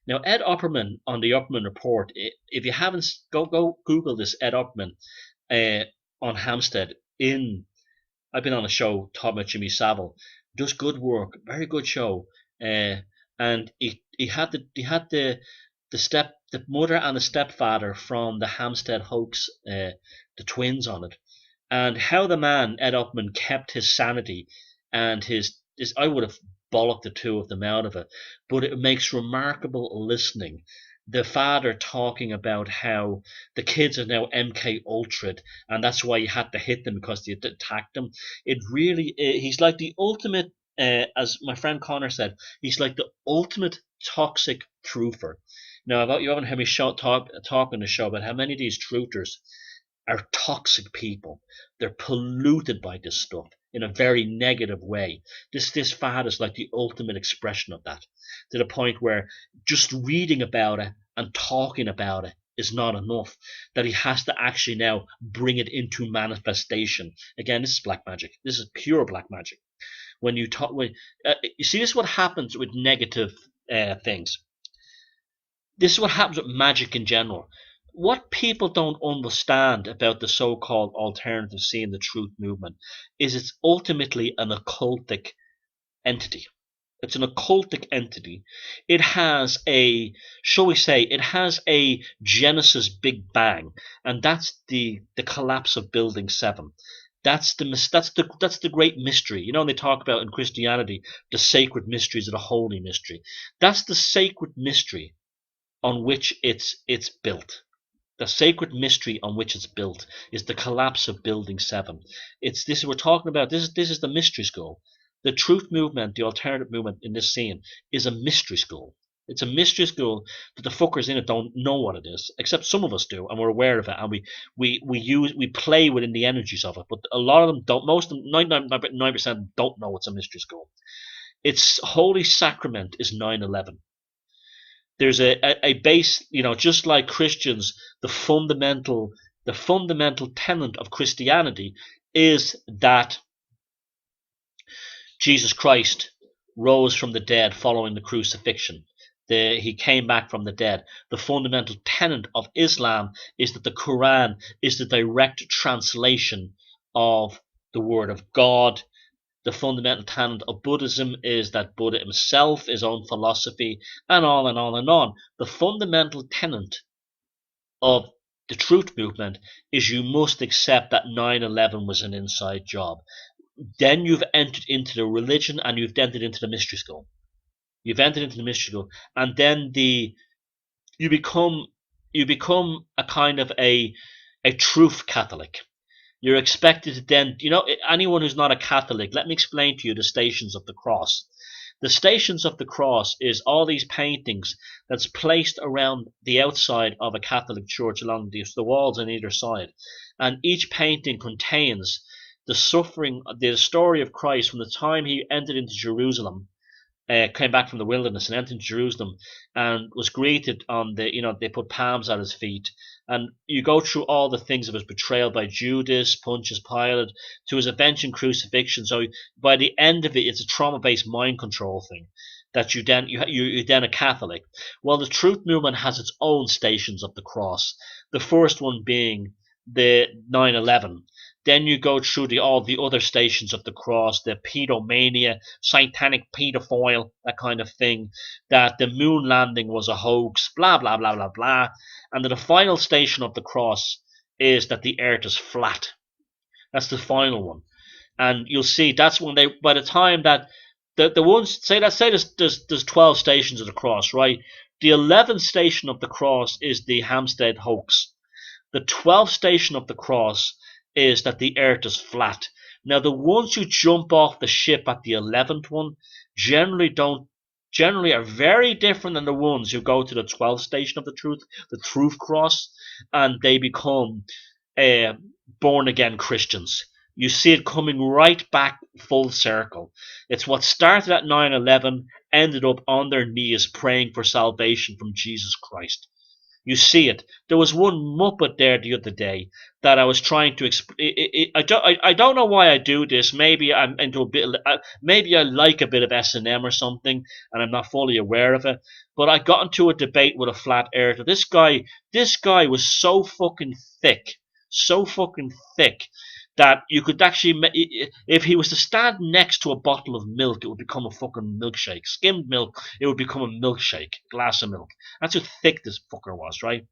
Now, Ed Opperman on the Opperman Report, if you haven't, go Google this Ed Opperman on Hampstead. I've been on a show talking about Jimmy Savile. Does good work, very good show. And he had the mother and the stepfather from the Hampstead hoax, the twins on it, and how the man Ed Upman kept his sanity and his I would have bollocked the two of them out of it, but it makes remarkable listening. The father talking about how the kids are now MK Ultra'd, and that's why he had to hit them because they attacked them. It really, he's like the ultimate, as my friend Connor said, he's like the ultimate toxic truther. Now, you haven't heard me talk on the show about how many of these truthers are toxic people. They're polluted by this stuff in a very negative way. This fad is like the ultimate expression of that, to the point where just reading about it and talking about it is not enough, that he has to actually now bring it into manifestation. Again, this is black magic. This is pure black magic. When you talk, you see, this is what happens with negative things. This is what happens with magic in general. What people don't understand about the so-called alternative seeing the truth movement is it's ultimately an occultic entity. It's an occultic entity. It has shall we say, it has a Genesis Big Bang, and that's the collapse of Building 7. That's the great mystery. You know, when they talk about in Christianity the sacred mysteries of the holy mystery. That's the sacred mystery on which it's built. The sacred mystery on which it's built is the collapse of Building 7. It's this we're talking about. This is the mystery school. The truth movement, the alternative movement in this scene, is a mystery school. It's a mystery school that the fuckers in it don't know what it is, except some of us do, and we're aware of it, and we play within the energies of it. But a lot of them don't. Most of them, 99% don't know it's a mystery school. Its holy sacrament is 9/11. There's a base, just like Christians, the fundamental tenet of Christianity is that Jesus Christ rose from the dead following the crucifixion. He came back from the dead. The fundamental tenet of Islam is that the Quran is the direct translation of the word of God. The fundamental tenet of Buddhism is that Buddha himself, his own philosophy, and on and on and on. The fundamental tenet of the truth movement is you must accept that 9/11 was an inside job. then you've entered into the religion and you've entered into the mystery school. You've entered into the mystery school, and then you become a kind of a truth Catholic. You're expected to then, anyone who's not a Catholic, let me explain to you the Stations of the Cross. The Stations of the Cross is all these paintings that's placed around the outside of a Catholic church along the walls on either side. And each painting contains the suffering, the story of Christ from the time he entered into Jerusalem, came back from the wilderness and entered Jerusalem and was greeted on they put palms at his feet. And you go through all the things of his betrayal by Judas, Pontius Pilate, to his eventual crucifixion. So by the end of it, it's a trauma-based mind control thing that you're then a Catholic. Well, the Truth Movement has its own Stations of the Cross. The first one being the 9/11. Then you go through all the other Stations of the Cross, the pedomania, satanic pedophile, that kind of thing, that the moon landing was a hoax, blah, blah, blah, blah, blah. And then the final Station of the Cross is that the earth is flat. That's the final one. And you'll see that's when by the time that the ones, say there's 12 Stations of the Cross, right? The 11th Station of the Cross is the Hampstead hoax. The 12th Station of the Cross is that the earth is flat. Now, the ones who jump off the ship at the 11th one generally are very different than the ones who go to the 12th Station of the Truth Cross, and they become born again Christians. You see it coming right back full circle. It's what started at 9/11, ended up on their knees praying for salvation from Jesus Christ. You see it. There was one Muppet there the other day that I was trying to explain. I don't know why I do this. Maybe I'm into a bit. Maybe I like a bit of S&M or something, and I'm not fully aware of it. But I got into a debate with a flat earther. This guy was so fucking thick, that you could actually, if he was to stand next to a bottle of milk, it would become a fucking milkshake. Skimmed milk, it would become a milkshake, glass of milk. That's how thick this fucker was, right?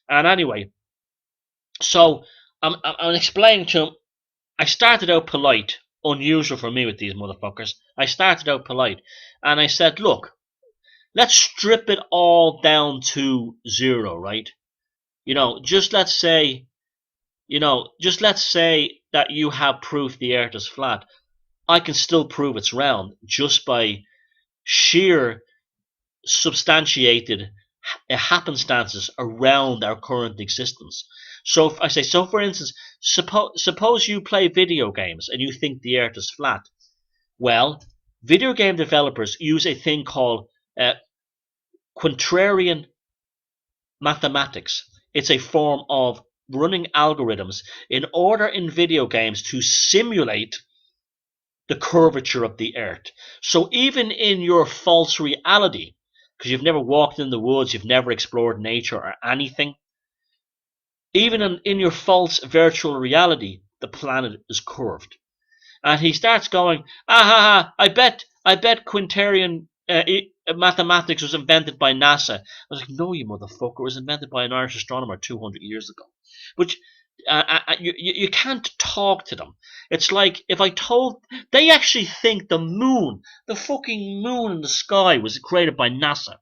And anyway, so I'm explaining to him. I started out polite, unusual for me with these motherfuckers. I started out polite, and I said, look, let's strip it all down to zero, right? Just let's say that you have proof the earth is flat. I can still prove it's round just by sheer substantiated happenstances around our current existence. So I say, for instance, suppose you play video games and you think the earth is flat. Well, video game developers use a thing called quaternion mathematics. It's a form of running algorithms in order in video games to simulate the curvature of the earth. So even in your false reality, because you've never walked in the woods, you've never explored nature or anything, even in your false virtual reality, the planet is curved. And he starts going, I bet quaternion mathematics was invented by NASA. I was like, no, you motherfucker, it was invented by an Irish astronomer 200 years ago. But you can't talk to them. It's like if I told, they actually think the fucking moon in the sky was created by NASA.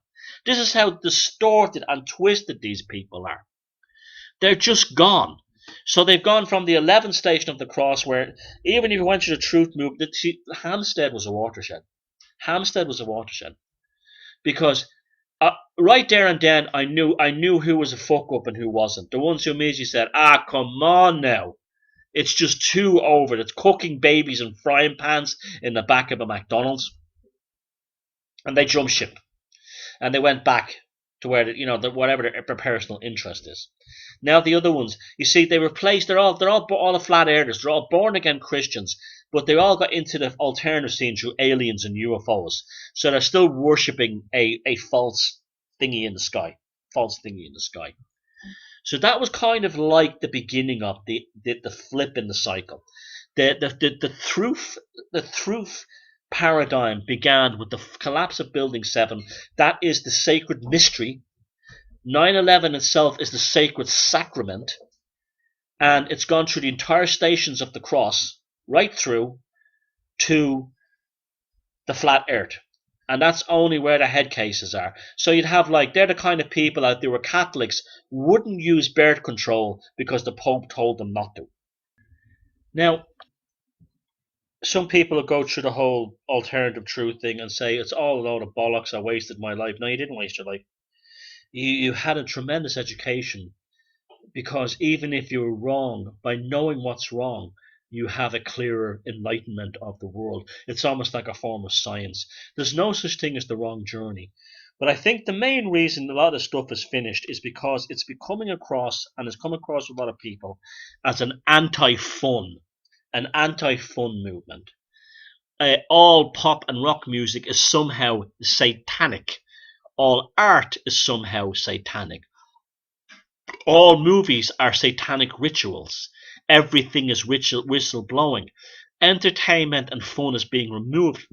This is how distorted and twisted these people are. They're just gone. So they've gone from the 11th Station of the Cross, where even if you went to the Truth Movement, Hampstead was a watershed. Hampstead was a watershed. Because right there and then, I knew who was a fuck up and who wasn't. The ones who immediately said, come on now. It's just too over. It's cooking babies in frying pans in the back of a McDonald's. And they jumped ship. And they went back to where, whatever their personal interest is. Now the other ones, you see, they're all the flat earthers. They're all born again Christians, but they all got into the alternative scene through aliens and UFOs. So they're still worshipping a false thingy in the sky. So that was kind of like the beginning of the flip in the cycle. The truth paradigm began with the collapse of Building 7. That is the sacred mystery. 9/11 itself is the sacred sacrament, and it's gone through the entire Stations of the Cross, right through, to the flat earth. And that's only where the head cases are. So you'd have like, they're the kind of people out there where Catholics wouldn't use birth control because the Pope told them not to. Now, some people will go through the whole alternative truth thing and say it's all a load of bollocks. I wasted my life. No, you didn't waste your life. You had a tremendous education, because even if you're wrong, by knowing what's wrong, you have a clearer enlightenment of the world. It's almost like a form of science. There's no such thing as the wrong journey. But I think the main reason a lot of stuff is finished is because it's becoming across, and it's come across with a lot of people, as an anti-fun movement. All pop and rock music is somehow satanic. All art is somehow satanic. All movies are satanic rituals. Everything is whistle blowing. Entertainment and fun is being removed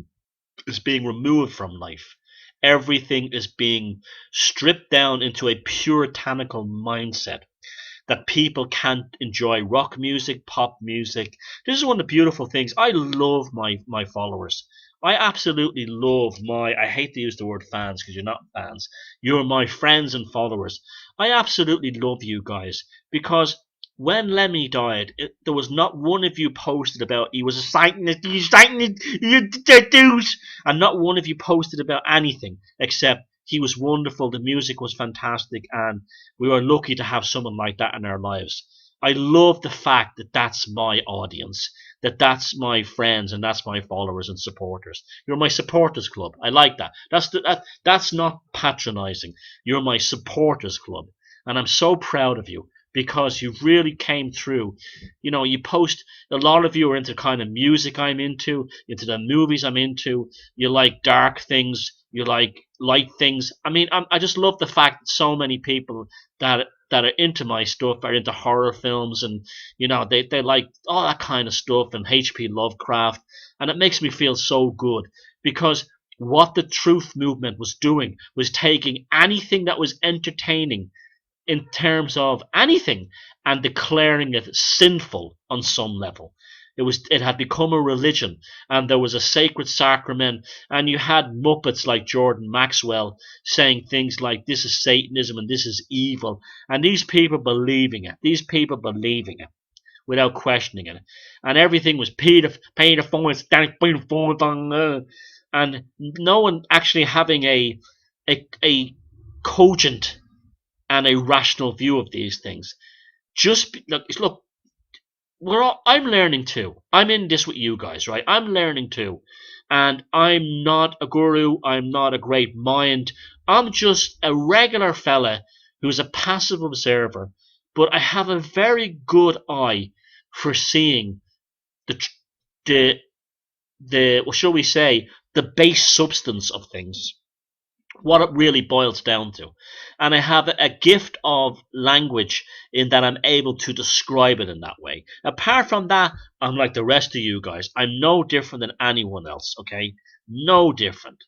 from life. Everything is being stripped down into a puritanical mindset that people can't enjoy rock music, pop music. This is one of the beautiful things. I love my followers. I absolutely love I hate to use the word fans because you're not fans. You're my friends and followers. I absolutely love you guys, because when Lemmy died, there was not one of you posted about he was a Satanist, and not one of you posted about anything except he was wonderful, the music was fantastic, and we were lucky to have someone like that in our lives. I love the fact that that's my audience, that that's my friends, and that's my followers and supporters. You're my supporters club. I like that. That's not patronizing. You're my supporters club, and I'm so proud of you, because you really came through. You know, you post, a lot of you are into kind of music I'm into the movies I'm into. You like dark things, you like light things. I mean, I just love the fact that so many people that are into my stuff are into horror films, and they like all that kind of stuff, and H.P. Lovecraft, and it makes me feel so good, because what the truth movement was doing was taking anything that was entertaining in terms of anything and declaring it sinful on some level. It had become a religion, and there was a sacred sacrament, and you had muppets like Jordan Maxwell saying things like this is Satanism and this is evil, and these people believing it. These people believing it without questioning it, and everything was Peter, and no one actually having a cogent and a rational view of these things. Just look, I'm learning too. I'm in this with you guys, right? I'm learning too, and I'm not a guru. I'm not a great mind. I'm just a regular fella who's a passive observer, but I have a very good eye for seeing the what shall we say, the base substance of things, what it really boils down to. And I have a gift of language in that I'm able to describe it in that way. Apart from that, I'm like the rest of you guys. I'm no different than anyone else, okay? No different.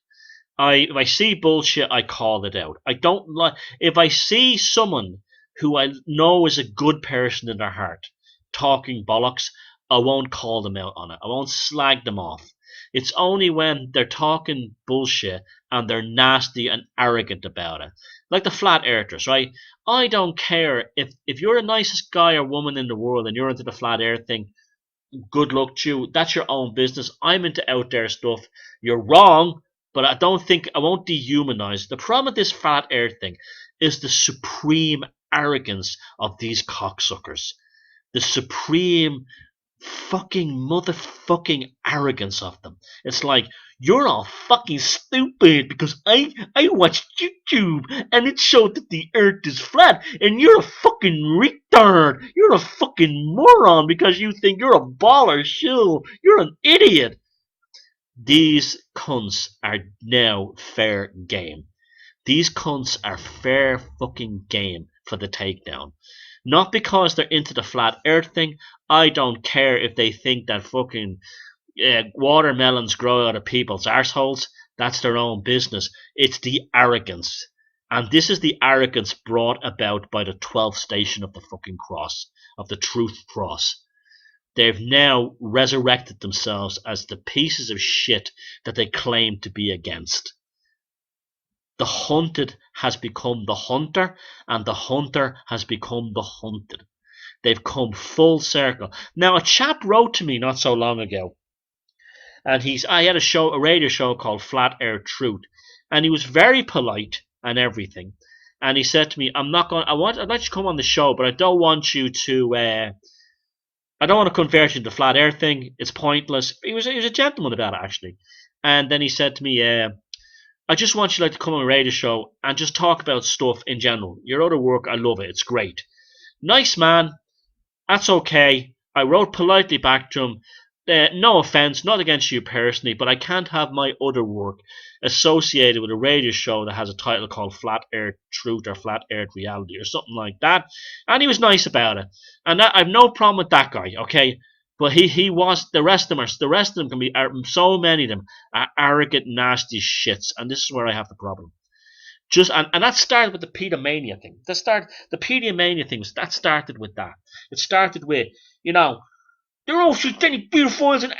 If I see bullshit, I call it out. I don't like, if I see someone who I know is a good person in their heart talking bollocks, I won't call them out on it. I won't slag them off. It's only when they're talking bullshit and they're nasty and arrogant about it. Like the flat earthers, right? I don't care if you're the nicest guy or woman in the world and you're into the flat earth thing, good luck to you. That's your own business. I'm into out there stuff. You're wrong, but I won't dehumanize. The problem with this flat earth thing is the supreme arrogance of these cocksuckers. The supreme fucking motherfucking arrogance of them. It's like, you're all fucking stupid because I watched YouTube and it showed that the earth is flat, and you're a fucking retard. You're a fucking moron because you think you're a baller shill. You're an idiot. These cunts are now fair game. These cunts are fair fucking game for the takedown. Not because they're into the flat earth thing. I don't care if they think that fucking watermelons grow out of people's arseholes. That's their own business. It's the arrogance. And this is the arrogance brought about by the 12th station of the fucking cross, of the truth cross. they've now resurrected themselves as the pieces of shit that they claim to be against. The hunted has become the hunter, and the hunter has become the hunted. They've come full circle. Now, a chap wrote to me not so long ago, and I had a radio show called Flat Earth Truth, and he was very polite and everything. And he said to me, I'd like you to come on the show, but I don't want you to, I don't want to convert you to the flat earth thing. It's pointless. He was a gentleman about it, actually. And then he said to me, I just want you to come on a radio show and just talk about stuff in general. Your other work, I love it. It's great. Nice man. That's okay. I wrote politely back to him. No offense, not against you personally, but I can't have my other work associated with a radio show that has a title called Flat Earth Truth or Flat Earth Reality or something like that. And he was nice about it. And I have no problem with that guy, okay? But he was, the rest of them can be, so many of them are arrogant, nasty shits. And this is where I have the problem. And that started with the pedomania thing. The pedomania thing, that started with that. It started with, they're all satanic pedophiles in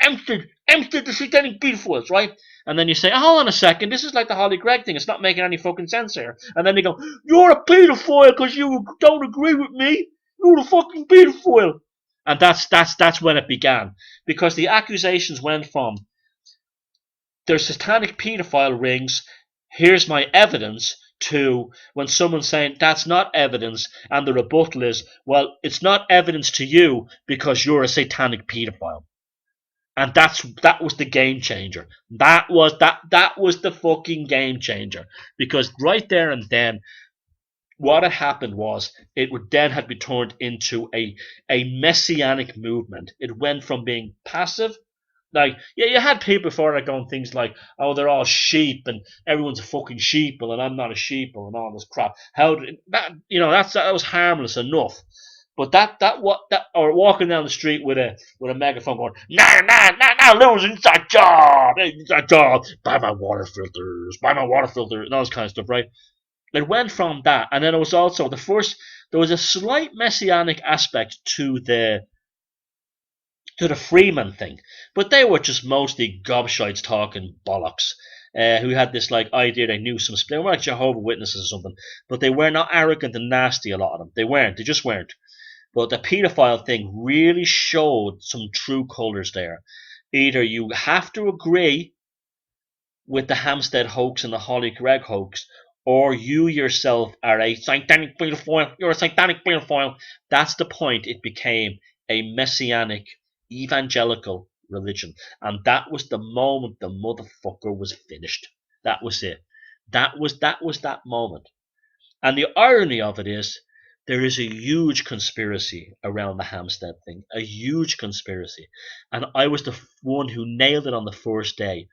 Amstead, the satanic pedophiles, right? And then you say, hold on a second, this is like the Holly Gregg thing. It's not making any fucking sense here. And then they go, you're a pedophile because you don't agree with me. You're a fucking pedophile. And that's when it began. Because the accusations went from, there's satanic pedophile rings, here's my evidence, to when someone's saying that's not evidence, and the rebuttal is, well, it's not evidence to you because you're a satanic pedophile. And that was the game changer. That was the fucking game changer. Because right there and then, what had happened was it would then had been turned into a messianic movement. It went from being passive. Like, yeah, you had people before that going things like, oh, they're all sheep and everyone's a fucking sheeple and I'm not a sheeple and all this crap. That was harmless enough. But or walking down the street with a megaphone going, nah, lose inside job, buy my water filters, and all this kind of stuff, right? It went from that, and then it was also there was a slight messianic aspect to the Freeman thing, but they were just mostly gobshites talking bollocks, who had this like idea they knew some. They were like Jehovah's Witnesses or something, but they were not arrogant and nasty. A lot of them, they weren't. They just weren't. But the paedophile thing really showed some true colours there. Either you have to agree with the Hampstead hoax and the Holly Gregg hoax, or you yourself are a satanic pedophile. You're a satanic pedophile. That's the point. It became a messianic evangelical religion, and that was the moment the motherfucker was finished. That was it. That was that moment. And the irony of it is, there is a huge conspiracy around the Hampstead thing, a huge conspiracy, and I was the one who nailed it on the first day.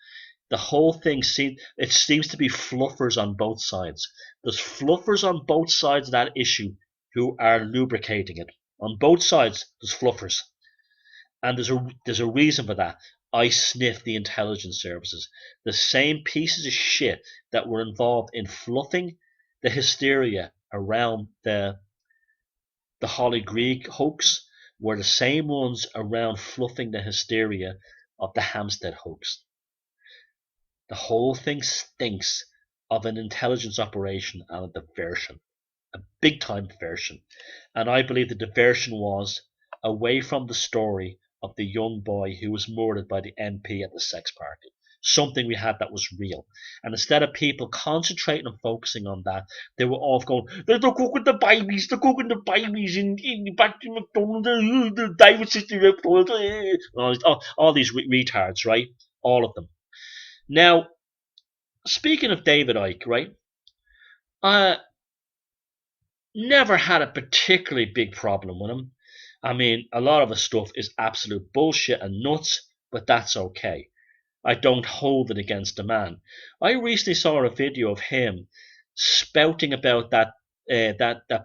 The whole thing seems to be fluffers on both sides. There's fluffers on both sides of that issue who are lubricating it. On both sides, there's fluffers. And there's a reason for that. I sniffed the intelligence services. The same pieces of shit that were involved in fluffing the hysteria around the Holly Gregg hoax were the same ones around fluffing the hysteria of the Hampstead hoax. The whole thing stinks of an intelligence operation and a diversion. A big time diversion. And I believe the diversion was away from the story of the young boy who was murdered by the MP at the sex party. Something we had that was real. And instead of people concentrating and focusing on that, they were all going, they're cooking the babies in back to McDonald's, the David City all these retards, right? All of them. Now, speaking of David Icke, right? Never had a particularly big problem with him. I mean, a lot of his stuff is absolute bullshit and nuts, but that's okay. I don't hold it against the man. I recently saw a video of him spouting about that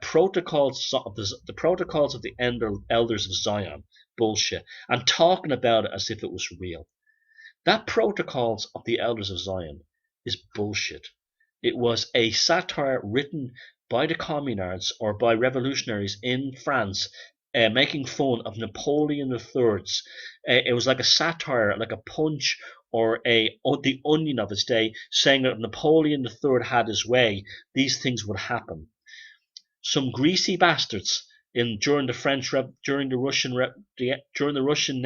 protocols of the protocols of the elders of Zion bullshit and talking about it as if it was real. That protocols of the elders of Zion is bullshit. It was a satire written by the communards or by revolutionaries in France making fun of Napoleon III's. It was like a satire, like a punch or the Onion of its day, saying that if Napoleon III had his way, these things would happen. Some greasy bastards during the Russian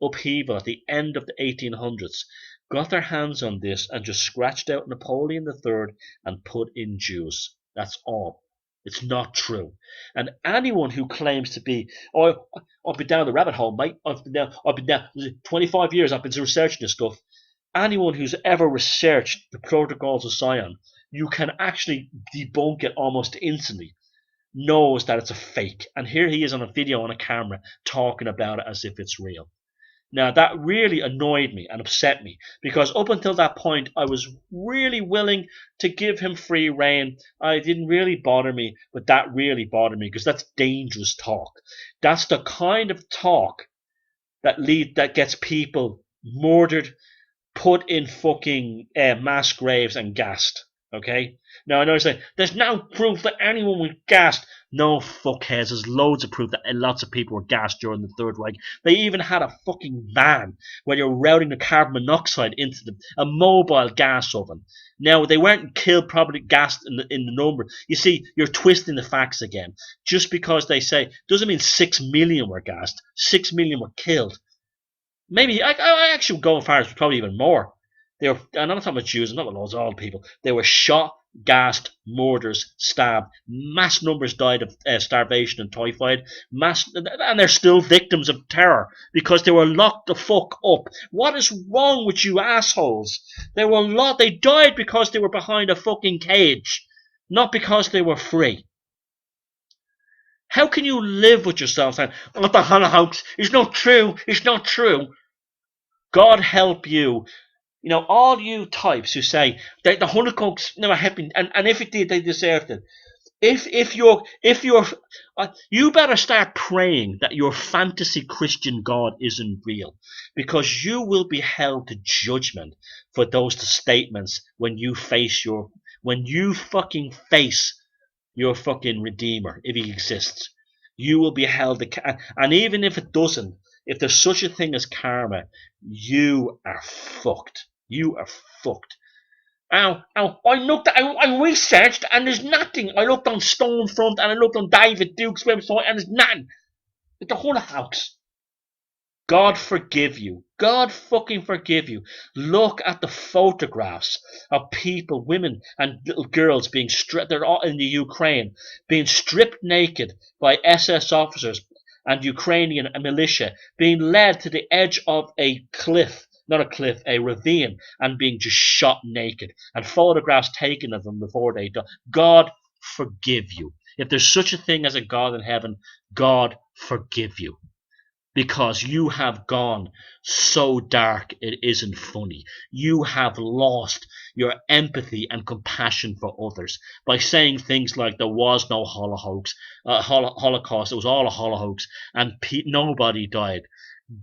upheaval at the end of the 1800s got their hands on this and just scratched out Napoleon III and put in Jews. That's all. It's not true. And anyone who claims to be, oh, I've been down the rabbit hole, mate. I've been down 25 years. I've been researching this stuff. Anyone who's ever researched the protocols of Sion, you can actually debunk it almost instantly, knows that it's a fake. And here he is on a video on a camera talking about it as if it's real. Now, that really annoyed me and upset me, because up until that point, I was really willing to give him free rein. It didn't really bother me, but that really bothered me, because that's dangerous talk. That's the kind of talk that gets people murdered, put in fucking mass graves and gassed. Okay? Now, I know you're saying, there's no proof that anyone was gassed. No, fuckheads. There's loads of proof that lots of people were gassed during the Third Reich. They even had a fucking van where you're routing the carbon monoxide into a mobile gas oven. Now, they weren't killed, probably gassed in the number. You see, you're twisting the facts again. Just because they say, doesn't mean 6 million were gassed. 6 million were killed. Maybe I actually would go as far as probably even more. I'm not talking about Jews, I'm not about loads of old people. They were shot, gassed, murders, stabbed. Mass numbers died of starvation and typhoid. And they're still victims of terror because they were locked the fuck up. What is wrong with you assholes? They died because they were behind a fucking cage, not because they were free. How can you live with yourself saying, "Oh, the Holocaust is not true, it's not true"? God help you. You know, all you types who say that the Holocaust never happened, and if it did, they deserved it. If you're, you better start praying that your fantasy Christian God isn't real, because you will be held to judgment for those statements when you fucking face your fucking Redeemer, if he exists. You will be held, and even if it doesn't, if there's such a thing as karma, you are fucked. You are fucked. I researched and there's nothing. I looked on Stonefront and I looked on David Duke's website and there's nothing. It's the Holocaust. God forgive you. God fucking forgive you. Look at the photographs of people, women and little girls being stripped. They're all in the Ukraine, being stripped naked by SS officers and Ukrainian militia, being led to the edge of a cliff. Not a cliff, a ravine, and being just shot naked, and photographs taken of them before they die. God forgive you. If there's such a thing as a God in heaven, God forgive you. Because you have gone so dark it isn't funny. You have lost your empathy and compassion for others by saying things like there was no Holocaust, it was all a Holocaust, and nobody died.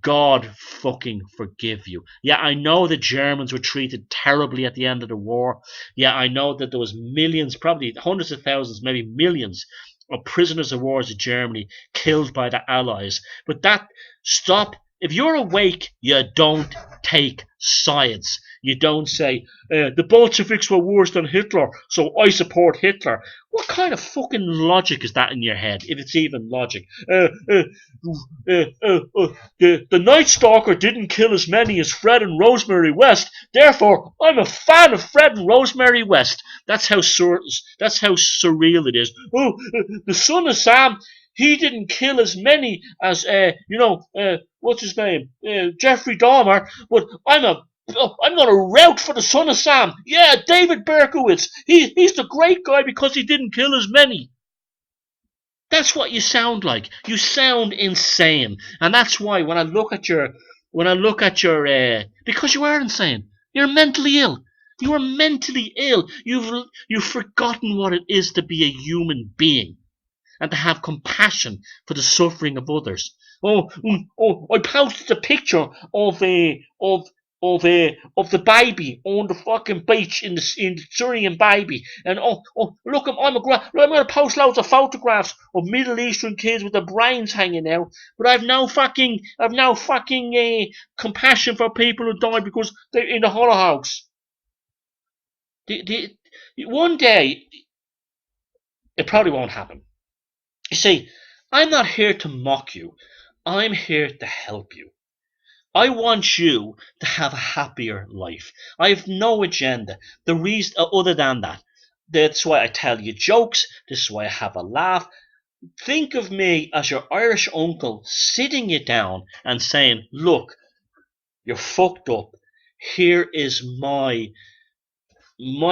God fucking forgive you. Yeah, I know the Germans were treated terribly at the end of the war. Yeah, I know that there was millions, probably hundreds of thousands, maybe millions of prisoners of war in Germany killed by the Allies. But stop. If you're awake, you don't take sides. You don't say, the Bolsheviks were worse than Hitler, so I support Hitler. What kind of fucking logic is that in your head, if it's even logic? The Night Stalker didn't kill as many as Fred and Rosemary West, therefore I'm a fan of Fred and Rosemary West. That's how surreal it is. The son of Sam, he didn't kill as many as, what's his name? Jeffrey Dahmer, but I'm going to rout for the son of Sam. Yeah, David Berkowitz. He's the great guy because he didn't kill as many. That's what you sound like. You sound insane. And that's why when I look at your, because you are insane. You're mentally ill. You are mentally ill. You've forgotten what it is to be a human being and to have compassion for the suffering of others. I posted a picture of of the baby on the fucking beach in the Syrian baby, and look, I'm gonna post loads of photographs of Middle Eastern kids with their brains hanging out, but I've no fucking compassion for people who died because they're in the Holocaust. One day it probably won't happen. You see, I'm not here to mock you. I'm here to help you. I want you to have a happier life. I have no agenda. The reason, other than that, that's why I tell you jokes. This is why I have a laugh. Think of me as your Irish uncle sitting you down and saying, "Look, you're fucked up. Here is my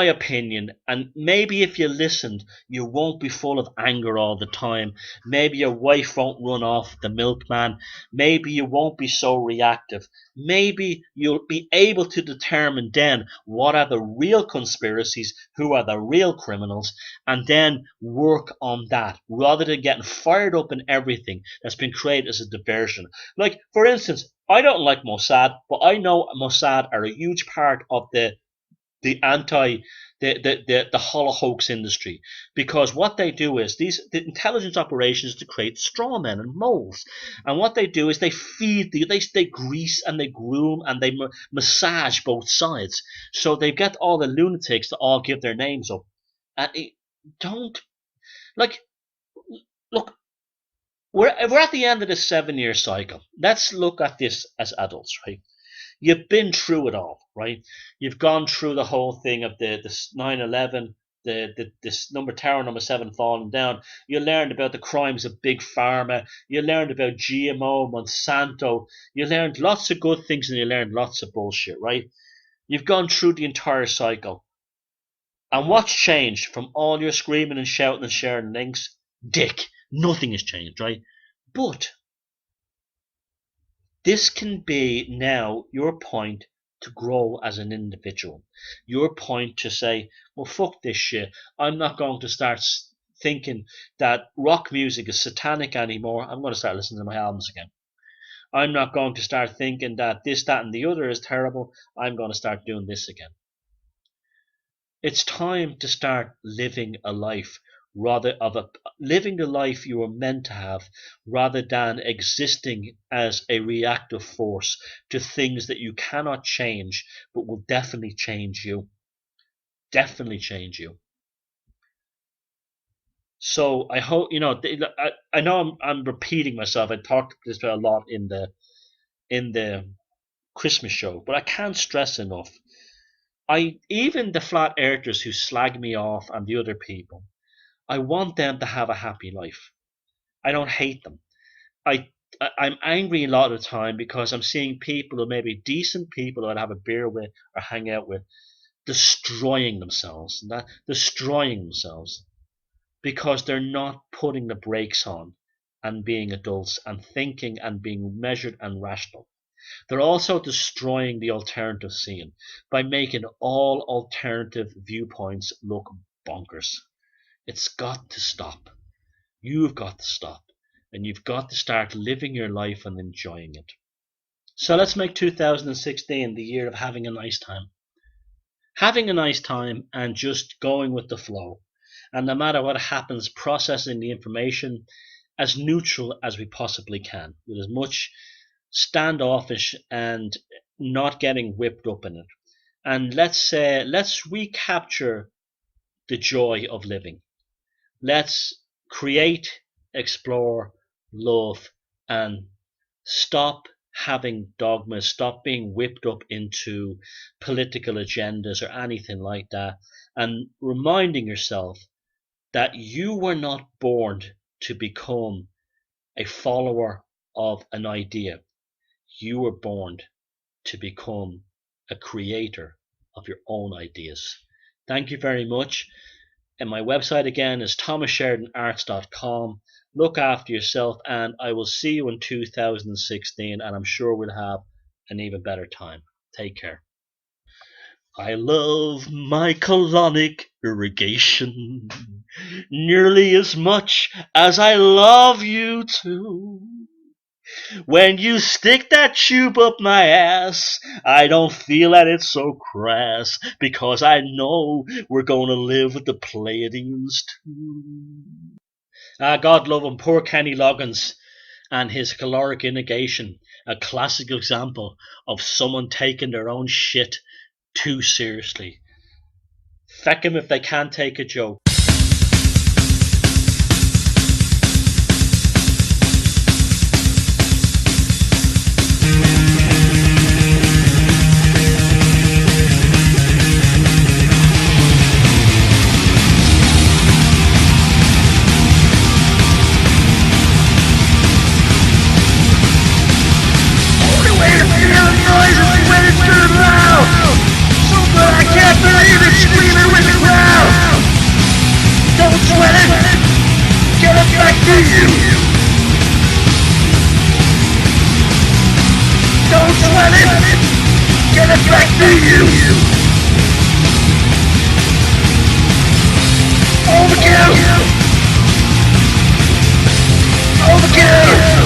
opinion, and maybe if you listened, you won't be full of anger all the time. Maybe your wife won't run off the milkman. Maybe you won't be so reactive. Maybe you'll be able to determine then what are the real conspiracies, who are the real criminals, and then work on that rather than getting fired up in everything that's been created as a diversion." Like, for instance, I don't like Mossad, but I know Mossad are a huge part of the anti the holocaust industry, because what they do is the intelligence operations to create straw men and moles, and what they do is they feed they grease and they groom and they massage both sides, so they get all the lunatics to all give their names up. And don't, like, look, we're at the end of this 7 year cycle. Let's look at this as adults, right? You've been through it all, right? You've gone through the whole thing of the 9/11, this number tower number 7 falling down. You learned about the crimes of big pharma. You learned about GMO, Monsanto. You learned lots of good things and you learned lots of bullshit, right? You've gone through the entire cycle. And what's changed from all your screaming and shouting and sharing links? Dick. Nothing has changed, right? But this can be now your point to grow as an individual. Your point to say, well, fuck this shit. I'm not going to start thinking that rock music is satanic anymore. I'm going to start listening to my albums again. I'm not going to start thinking that this, that, and the other is terrible. I'm going to start doing this again. It's time to start living a life, living the life you were meant to have, rather than existing as a reactive force to things that you cannot change but will definitely change you. Definitely change you. So I hope I know I'm repeating myself. I talked this a lot in the Christmas show, but I can't stress enough. Even the flat earthers who slag me off and the other people, I want them to have a happy life. I don't hate them. I I'm angry a lot of the time because I'm seeing people who may be decent people that I'd have a beer with or hang out with destroying themselves. Destroying themselves because they're not putting the brakes on and being adults and thinking and being measured and rational. They're also destroying the alternative scene by making all alternative viewpoints look bonkers. It's got to stop. You've got to stop. And you've got to start living your life and enjoying it. So let's make 2016 the year of having a nice time. Having a nice time and just going with the flow. And no matter what happens, processing the information as neutral as we possibly can, with as much standoffish and not getting whipped up in it. And let's recapture the joy of living. Let's create, explore, love, and stop having dogmas, stop being whipped up into political agendas or anything like that, and reminding yourself that you were not born to become a follower of an idea. You were born to become a creator of your own ideas. Thank you very much. And my website again is thomassheridanarts.com. Look after yourself, and I will see you in 2016, and I'm sure we'll have an even better time. Take care. I love my colonic irrigation nearly as much as I love you too. When you stick that tube up my ass, I don't feel that it's so crass, because I know we're gonna live with the Pleiadians too. God love him, poor Kenny Loggins and his caloric negation, a classic example of someone taking their own shit too seriously. Feck him if they can't take a joke. Don't sweat it! Get it back to you! Overkill! Overkill!